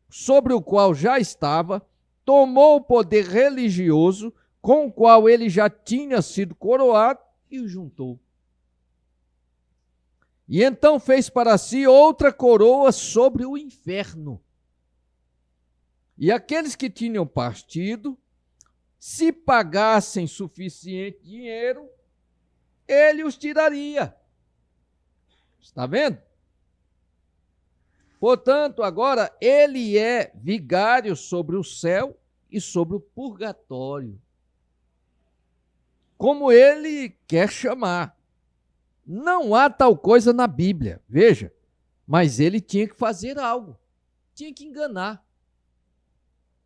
sobre o qual já estava, tomou o poder religioso, com o qual ele já tinha sido coroado, e o juntou. E então fez para si outra coroa sobre o inferno. E aqueles que tinham partido, se pagassem suficiente dinheiro, ele os tiraria. Está vendo? Portanto, agora ele é vigário sobre o céu e sobre o purgatório. Como ele quer chamar. Não há tal coisa na Bíblia, veja. Mas ele tinha que fazer algo. Tinha que enganar.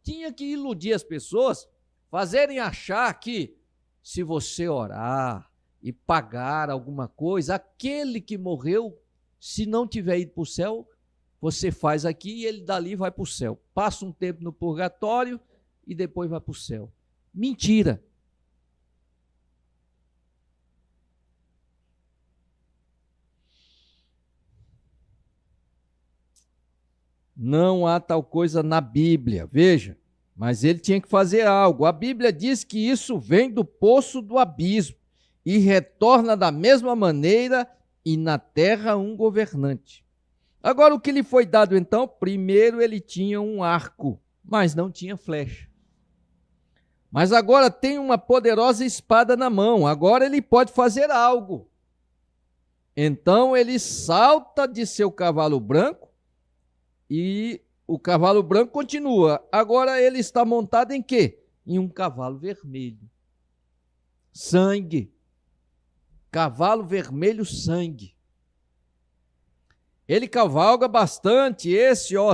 Tinha que iludir as pessoas, fazerem achar que se você orar e pagar alguma coisa, aquele que morreu, se não tiver ido para o céu, você faz aqui e ele dali vai para o céu. Passa um tempo no purgatório e depois vai para o céu. Mentira. Não há tal coisa na Bíblia, veja. Mas ele tinha que fazer algo. A Bíblia diz que isso vem do poço do abismo e retorna da mesma maneira, e na terra um governante. Agora, o que lhe foi dado então? Primeiro ele tinha um arco, mas não tinha flecha. Mas agora tem uma poderosa espada na mão, agora ele pode fazer algo. Então ele salta de seu cavalo branco e o cavalo branco continua. Agora ele está montado em quê? Em um cavalo vermelho. Sangue. Cavalo vermelho, sangue. Ele cavalga bastante,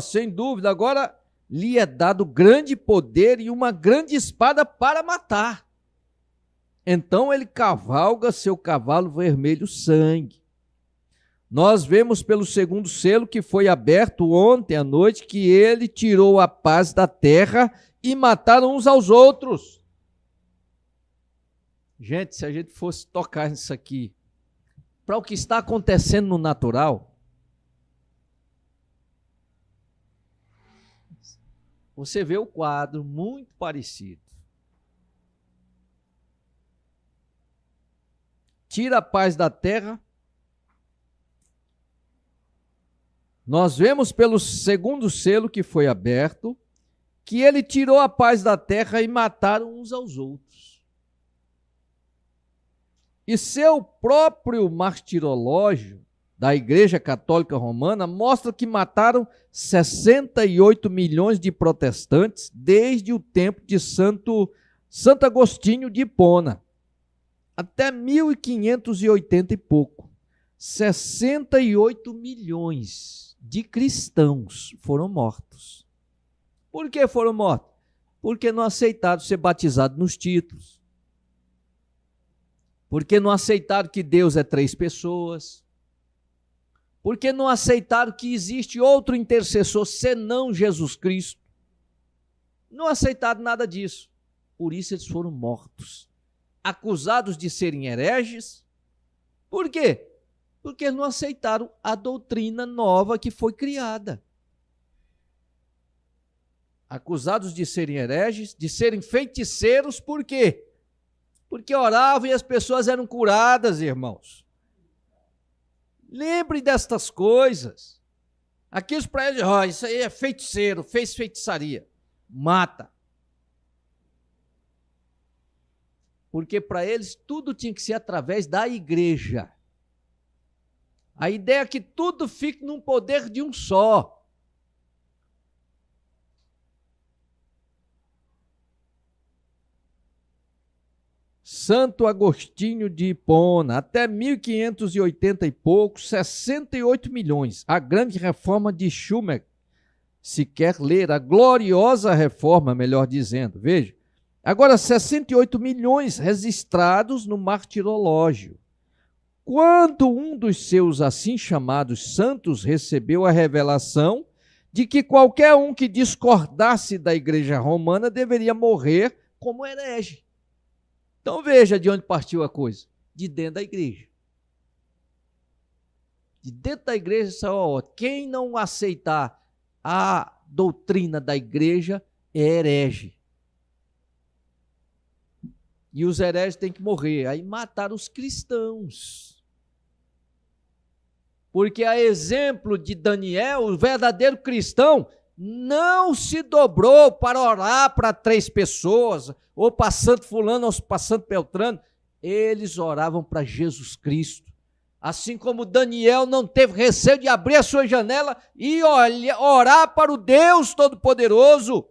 sem dúvida. Agora lhe é dado grande poder e uma grande espada para matar. Então ele cavalga seu cavalo vermelho, sangue. Nós vemos pelo segundo selo que foi aberto ontem à noite que ele tirou a paz da terra e mataram uns aos outros. Gente, se a gente fosse tocar nisso aqui, para o que está acontecendo no natural, você vê o quadro muito parecido. tira a paz da terra. Nós vemos pelo segundo selo que foi aberto, que ele tirou a paz da terra e mataram uns aos outros. E seu próprio martirológio da Igreja Católica Romana mostra que mataram 68 milhões de protestantes desde o tempo de Santo Agostinho de Hipona, até 1580 e pouco. 68 milhões de cristãos foram mortos. Por que foram mortos? Porque não aceitaram ser batizados nos títulos. Porque não aceitaram que Deus é 3 pessoas. Porque não aceitaram que existe outro intercessor senão Jesus Cristo. Não aceitaram nada disso. Por isso eles foram mortos. Acusados de serem hereges. Por quê? Porque não aceitaram a doutrina nova que foi criada. Acusados de serem hereges, de serem feiticeiros, por quê? Porque oravam e as pessoas eram curadas, irmãos. Lembre destas coisas. Aqueles para eles, isso aí é feiticeiro, fez feitiçaria. Mata. Porque para eles tudo tinha que ser através da igreja. A ideia é que tudo fique num poder de um só. Santo Agostinho de Hipona, até 1580 e pouco, 68 milhões. A grande reforma de Schumacher, se quer ler, a gloriosa reforma, melhor dizendo. Veja, agora 68 milhões registrados no martirológio. Quando um dos seus assim chamados santos recebeu a revelação de que qualquer um que discordasse da Igreja Romana deveria morrer como herege. Então veja de onde partiu a coisa. De dentro da igreja. De dentro da igreja só, quem não aceitar a doutrina da igreja é herege. E os hereges têm que morrer. Aí mataram os cristãos. Porque a exemplo de Daniel, o verdadeiro cristão não se dobrou para orar para 3 pessoas, ou para santo fulano, ou para santo Beltrano. Eles oravam para Jesus Cristo. Assim como Daniel não teve receio de abrir a sua janela e orar para o Deus Todo-Poderoso.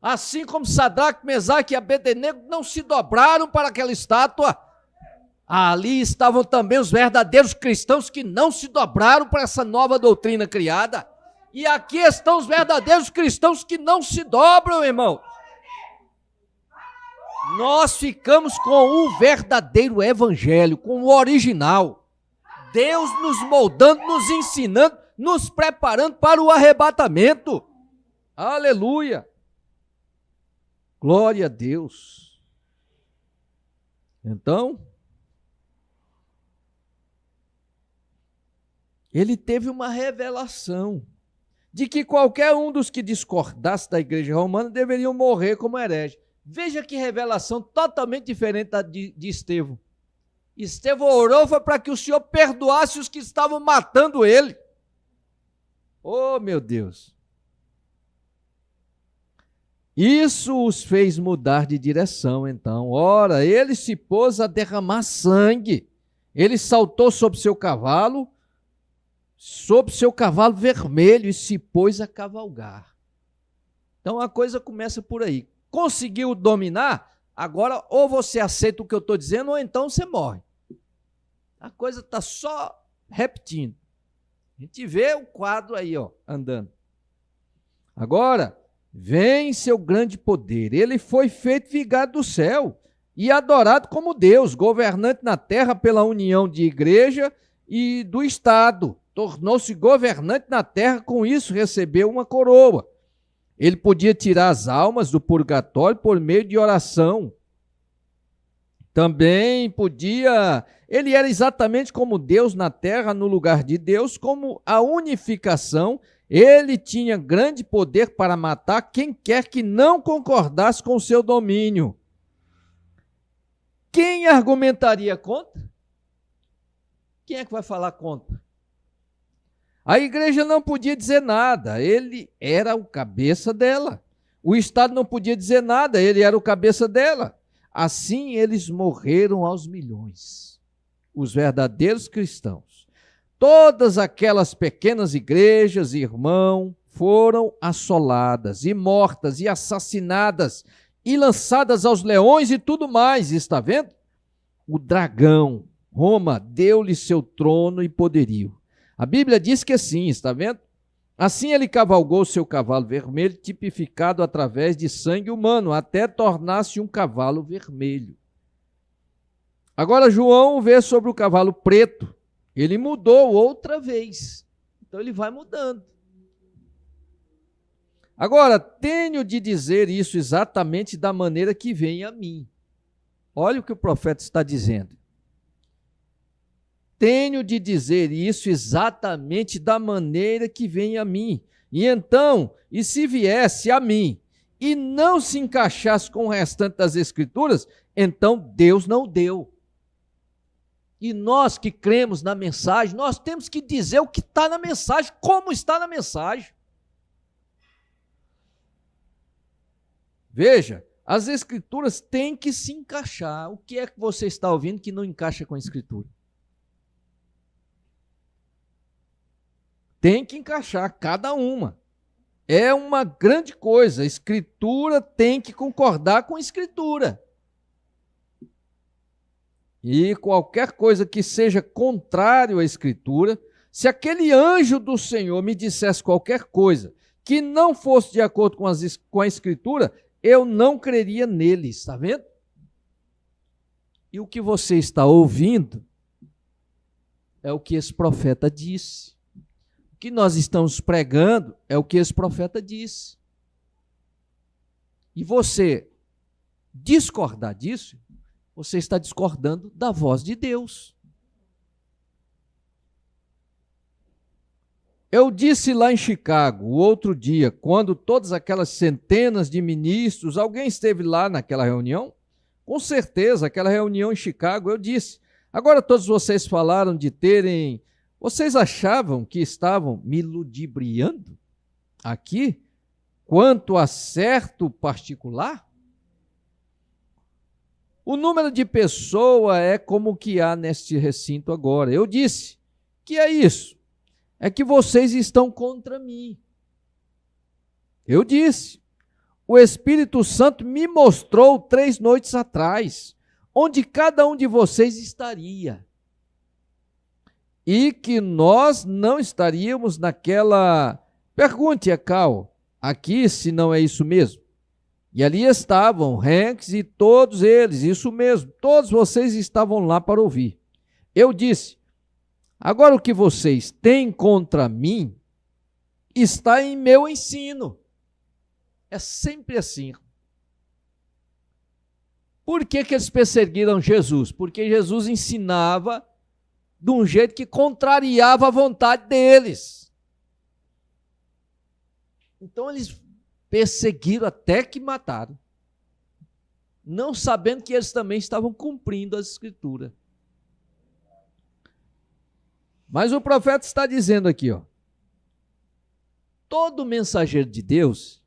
Assim como Sadraque, Mesaque e Abednego não se dobraram para aquela estátua. Ali estavam também os verdadeiros cristãos que não se dobraram para essa nova doutrina criada. E aqui estão os verdadeiros cristãos que não se dobram, irmão. Nós ficamos com o verdadeiro evangelho, com o original. Deus nos moldando, nos ensinando, nos preparando para o arrebatamento. Aleluia! Glória a Deus. Então, ele teve uma revelação de que qualquer um dos que discordasse da igreja romana deveriam morrer como herege. Veja que revelação totalmente diferente da de Estevão. Estevão orou foi para que o Senhor perdoasse os que estavam matando ele. Oh, meu Deus! Isso os fez mudar de direção, então. Ora, ele se pôs a derramar sangue. Ele saltou sobre seu cavalo vermelho e se pôs a cavalgar. Então a coisa começa por aí. Conseguiu dominar? Agora ou você aceita o que eu estou dizendo ou então você morre. A coisa está só repetindo. A gente vê o quadro aí, ó, andando. Agora, vem seu grande poder. Ele foi feito vigário do céu e adorado como Deus, governante na terra pela união de igreja e do Estado. Tornou-se governante na terra, com isso recebeu uma coroa. Ele podia tirar as almas do purgatório por meio de oração. Também podia... Ele era exatamente como Deus na terra, no lugar de Deus, como a unificação. Ele tinha grande poder para matar quem quer que não concordasse com o seu domínio. Quem argumentaria contra? Quem é que vai falar contra? A igreja não podia dizer nada, ele era o cabeça dela. O Estado não podia dizer nada, ele era o cabeça dela. Assim eles morreram aos milhões, os verdadeiros cristãos. Todas aquelas pequenas igrejas, irmão, foram assoladas e mortas e assassinadas e lançadas aos leões e tudo mais. Está vendo? O dragão, Roma, deu-lhe seu trono e poderio. A Bíblia diz que sim, está vendo? Assim ele cavalgou seu cavalo vermelho, tipificado através de sangue humano, até tornar-se um cavalo vermelho. Agora João vê sobre o cavalo preto. Ele mudou outra vez. Então ele vai mudando. Agora, tenho de dizer isso exatamente da maneira que vem a mim. Olha o que o profeta está dizendo. Tenho de dizer isso exatamente da maneira que vem a mim. E então, e se viesse a mim e não se encaixasse com o restante das Escrituras, então Deus não deu. E nós que cremos na mensagem, nós temos que dizer o que está na mensagem, como está na mensagem. Veja, as Escrituras têm que se encaixar. O que é que você está ouvindo que não encaixa com a Escritura? Tem que encaixar cada uma. É uma grande coisa. A Escritura tem que concordar com a Escritura. E qualquer coisa que seja contrário à Escritura, se aquele anjo do Senhor me dissesse qualquer coisa que não fosse de acordo com a Escritura, eu não creria nele, está vendo? E o que você está ouvindo é o que esse profeta disse. O que nós estamos pregando é o que esse profeta disse. E você discordar disso, você está discordando da voz de Deus. Eu disse lá em Chicago, o outro dia, quando todas aquelas centenas de ministros, alguém esteve lá naquela reunião? Com certeza, aquela reunião em Chicago, eu disse. Agora todos vocês falaram de terem... Vocês achavam que estavam me ludibriando aqui quanto a certo particular? O número de pessoas é como o que há neste recinto agora. Eu disse que é isso. É que vocês estão contra mim. Eu disse. O Espírito Santo me mostrou 3 noites atrás, onde cada um de vocês estaria. E que nós não estaríamos naquela... Pergunte a Cal, aqui se não é isso mesmo. E ali estavam Hanks e todos eles, isso mesmo, todos vocês estavam lá para ouvir. Eu disse, agora o que vocês têm contra mim está em meu ensino. É sempre assim. Por que eles perseguiram Jesus? Porque Jesus ensinava de um jeito que contrariava a vontade deles. Então eles perseguiram até que mataram, não sabendo que eles também estavam cumprindo as Escrituras. Mas o profeta está dizendo aqui, ó, todo mensageiro de Deus,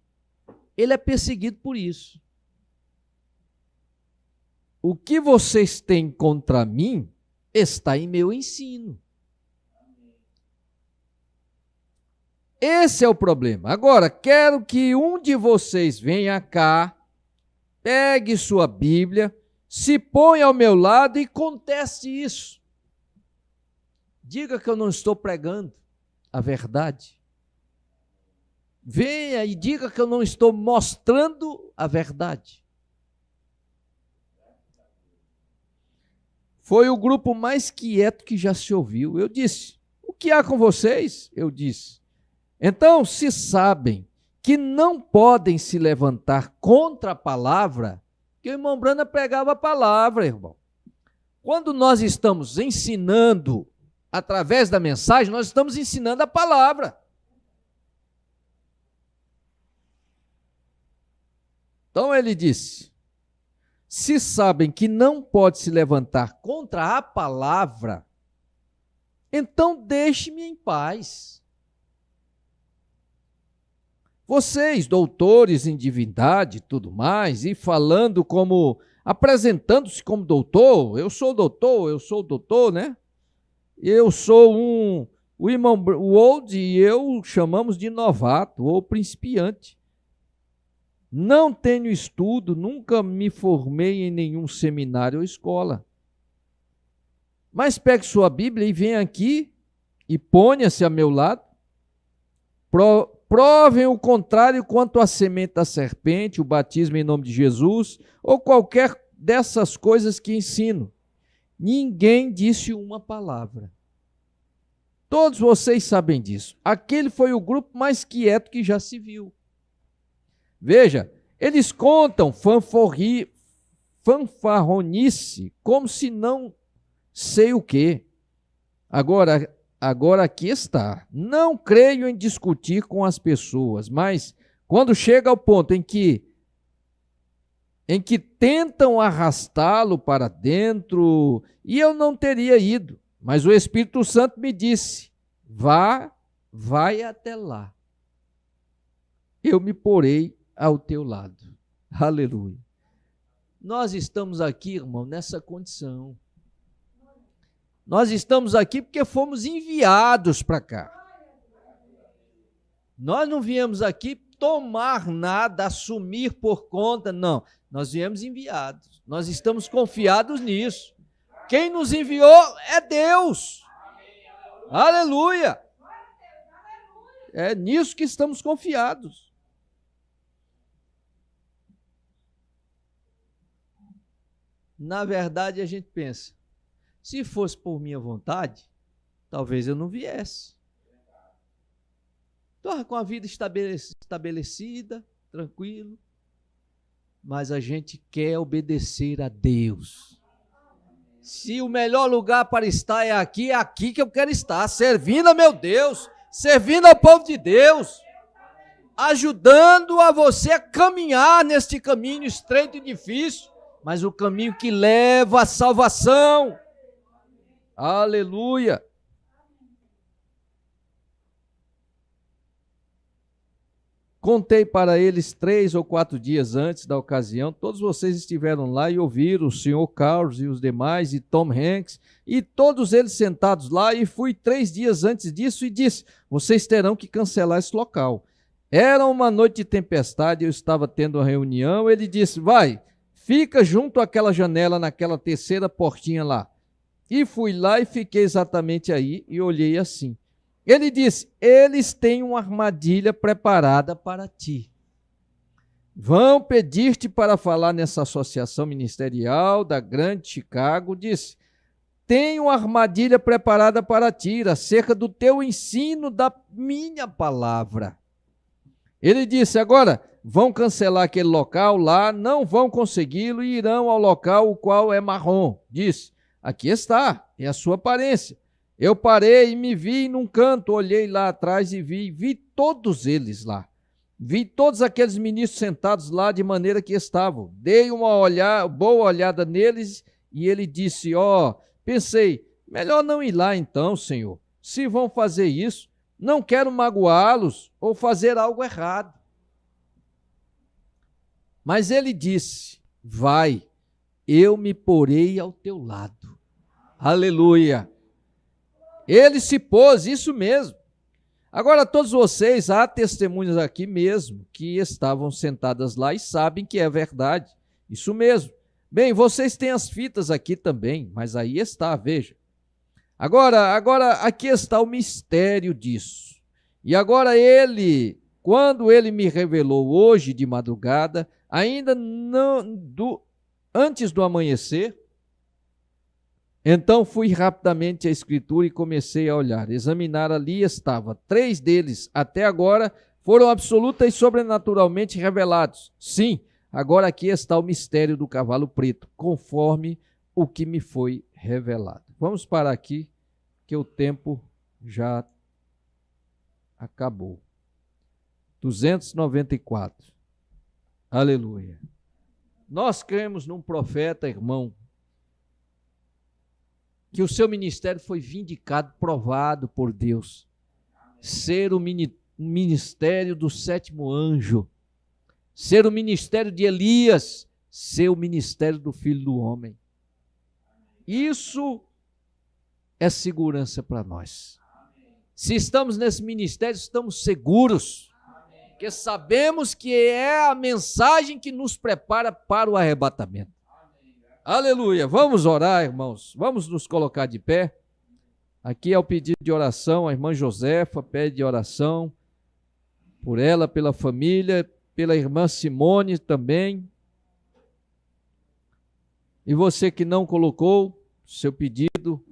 ele é perseguido por isso. O que vocês têm contra mim está em meu ensino. Esse é o problema. Agora, quero que um de vocês venha cá, pegue sua Bíblia, se ponha ao meu lado e conteste isso. Diga que eu não estou pregando a verdade. Venha e diga que eu não estou mostrando a verdade. Foi o grupo mais quieto que já se ouviu. Eu disse, o que há com vocês? Eu disse. Então, se sabem que não podem se levantar contra a palavra, que o irmão Brana pregava a palavra, irmão. Quando nós estamos ensinando através da mensagem, nós estamos ensinando a palavra. Então ele disse, se sabem que não pode se levantar contra a palavra, Então deixe-me em paz. Vocês, doutores em divindade e tudo mais, e falando como, apresentando-se como doutor, eu sou doutor, né? Eu sou o irmão Wold e eu chamamos de novato ou principiante. Não tenho estudo, nunca me formei em nenhum seminário ou escola. Mas pegue sua Bíblia e venha aqui e ponha-se a meu lado. Provem o contrário quanto à semente da serpente, o batismo em nome de Jesus, ou qualquer dessas coisas que ensino. Ninguém disse uma palavra. Todos vocês sabem disso. Aquele foi o grupo mais quieto que já se viu. Veja, eles contam fanfarronice, como se não sei o quê. Agora aqui está. Não creio em discutir com as pessoas, mas quando chega ao ponto em que tentam arrastá-lo para dentro, e eu não teria ido, mas o Espírito Santo me disse: vai até lá. Eu me porei ao teu lado. Aleluia. Nós estamos aqui, irmão, nessa condição. Nós estamos aqui porque fomos enviados para cá. Nós não viemos aqui tomar nada, assumir por conta, não. Nós viemos enviados. Nós estamos confiados nisso. Quem nos enviou é Deus. Aleluia. É nisso que estamos confiados. Na verdade, a gente pensa, se fosse por minha vontade, talvez eu não viesse. Estou com a vida estabelecida, tranquilo, mas a gente quer obedecer a Deus. Se o melhor lugar para estar é aqui que eu quero estar, servindo a meu Deus, servindo ao povo de Deus, ajudando a você a caminhar neste caminho estreito e difícil, mas o caminho que leva à salvação. Aleluia. Contei para eles 3 ou 4 dias antes da ocasião. Todos vocês estiveram lá e ouviram o senhor Carlos e os demais, e Tom Hanks, e todos eles sentados lá, e fui 3 dias antes disso e disse: vocês terão que cancelar esse local. Era uma noite de tempestade, eu estava tendo uma reunião, ele disse: vai, fica junto àquela janela, naquela terceira portinha lá. E fui lá e fiquei exatamente aí e olhei assim. Ele disse: eles têm uma armadilha preparada para ti. Vão pedir-te para falar nessa associação ministerial da Grande Chicago. Disse: tem uma armadilha preparada para ti, acerca do teu ensino da minha palavra. Ele disse: agora, vão cancelar aquele local lá, não vão consegui-lo e irão ao local o qual é marrom. Disse: aqui está, é a sua aparência. Eu parei e me vi num canto, olhei lá atrás e vi todos eles lá. Vi todos aqueles ministros sentados lá de maneira que estavam. Dei uma boa olhada neles e ele disse: pensei, melhor não ir lá então, Senhor. Se vão fazer isso, não quero magoá-los ou fazer algo errado. Mas ele disse: vai, eu me porei ao teu lado. Aleluia. Ele se pôs, isso mesmo. Agora, todos vocês, há testemunhas aqui mesmo que estavam sentadas lá e sabem que é verdade. Isso mesmo. Bem, vocês têm as fitas aqui também, mas aí está, veja. Agora, aqui está o mistério disso. E agora quando ele me revelou hoje de madrugada, ainda antes do amanhecer, então fui rapidamente à Escritura e comecei a olhar. Examinar, ali estava. 3 deles, até agora, foram absoluta e sobrenaturalmente revelados. Sim, agora aqui está o mistério do cavalo preto, conforme o que me foi revelado. Vamos parar aqui, que o tempo já acabou. 294. Aleluia. Nós cremos num profeta, irmão, que o seu ministério foi vindicado, provado por Deus. Ser o ministério do sétimo anjo, ser o ministério de Elias, ser o ministério do Filho do Homem. Isso é segurança para nós. Se estamos nesse ministério, estamos seguros, porque sabemos que é a mensagem que nos prepara para o arrebatamento. Aleluia! Vamos orar, irmãos, vamos nos colocar de pé. Aqui é o pedido de oração, a irmã Josefa pede oração por ela, pela família, pela irmã Simone também. E você que não colocou seu pedido,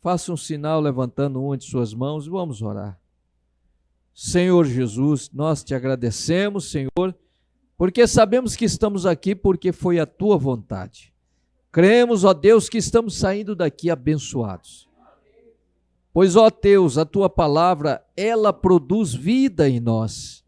faça um sinal levantando uma de suas mãos e vamos orar. Senhor Jesus, nós te agradecemos, Senhor, porque sabemos que estamos aqui porque foi a tua vontade. Cremos, ó Deus, que estamos saindo daqui abençoados. Pois, ó Deus, a tua palavra, ela produz vida em nós.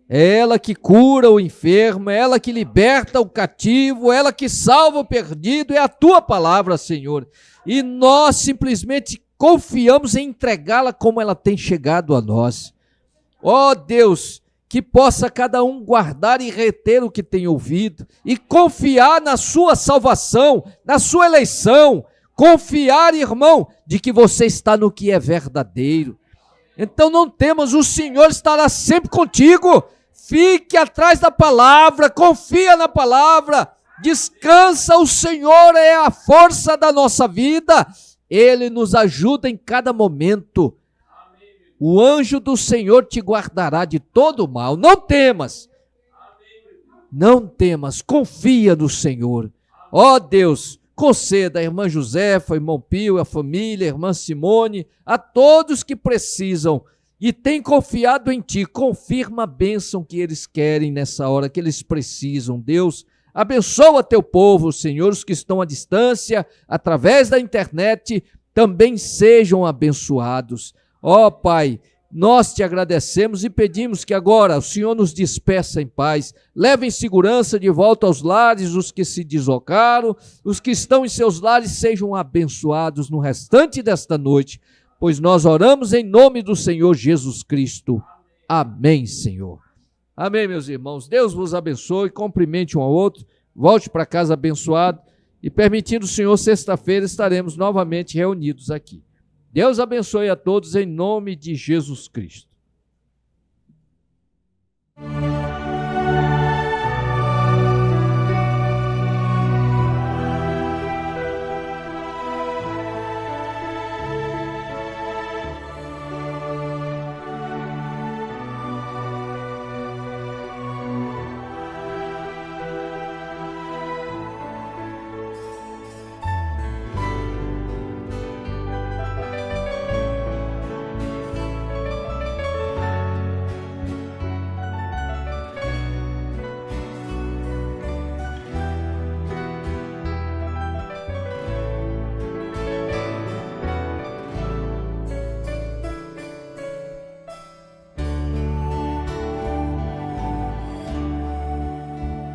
É ela que cura o enfermo, é ela que liberta o cativo, é ela que salva o perdido, é a tua palavra, Senhor. E nós simplesmente confiamos em entregá-la como ela tem chegado a nós. Ó Deus, que possa cada um guardar e reter o que tem ouvido e confiar na sua salvação, na sua eleição. Confiar, irmão, de que você está no que é verdadeiro. Então não temas, o Senhor estará sempre contigo. Fique atrás da palavra, confia na palavra, descansa, o Senhor é a força da nossa vida. Ele nos ajuda em cada momento. O anjo do Senhor te guardará de todo mal. Não temas. Não temas, confia no Senhor. Ó Deus, conceda a irmã Josefa, irmão Pio, a família, a irmã Simone, a todos que precisam e têm confiado em ti. Confirma a bênção que eles querem nessa hora, que eles precisam. Deus, abençoa teu povo, Senhor, os que estão à distância, através da internet, também sejam abençoados. Ó Pai, nós te agradecemos e pedimos que agora o Senhor nos despeça em paz, leve em segurança de volta aos lares os que se deslocaram, os que estão em seus lares sejam abençoados no restante desta noite, pois nós oramos em nome do Senhor Jesus Cristo. Amém, Senhor. Amém, meus irmãos. Deus vos abençoe, cumprimente um ao outro, volte para casa abençoado e permitindo o Senhor, sexta-feira estaremos novamente reunidos aqui. Deus abençoe a todos em nome de Jesus Cristo.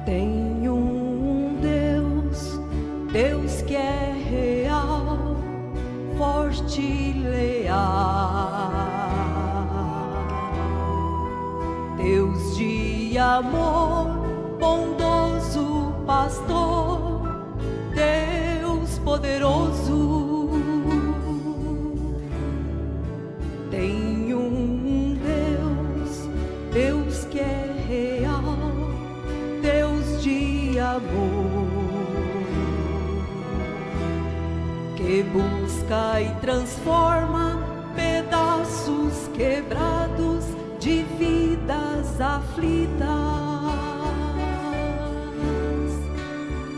Tenho um Deus que é real, forte e leal, Deus de amor, bondoso pastor, Deus poderoso. Tenho um Deus que é real, Deus de amor, que busca e transforma pedaços quebrados de vidas aflitas.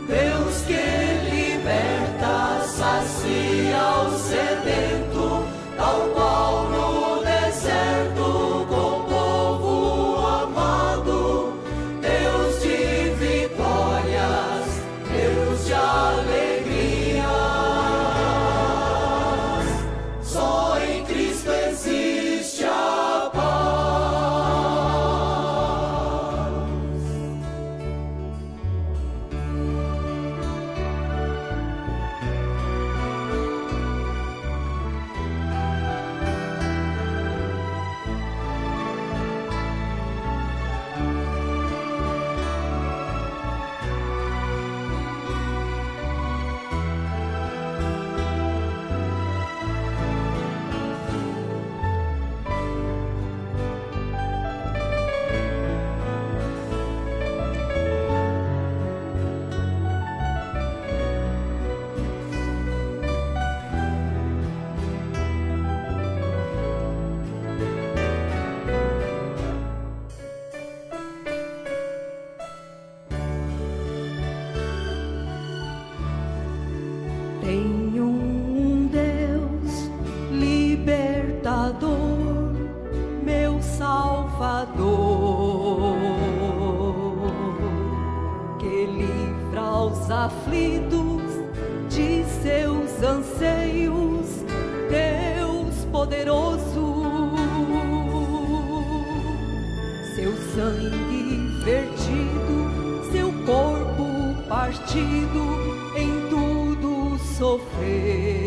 Deus que liberta, sacia o sedento, tal qual no deserto com povo amado. Deus de vitórias, Deus de alegrias, só em Cristo existe a paz. Tenho um Deus libertador, meu Salvador, que livra aos aflitos de seus anseios, Deus poderoso. Seu sangue vertido, seu corpo partido, em tudo sofreu.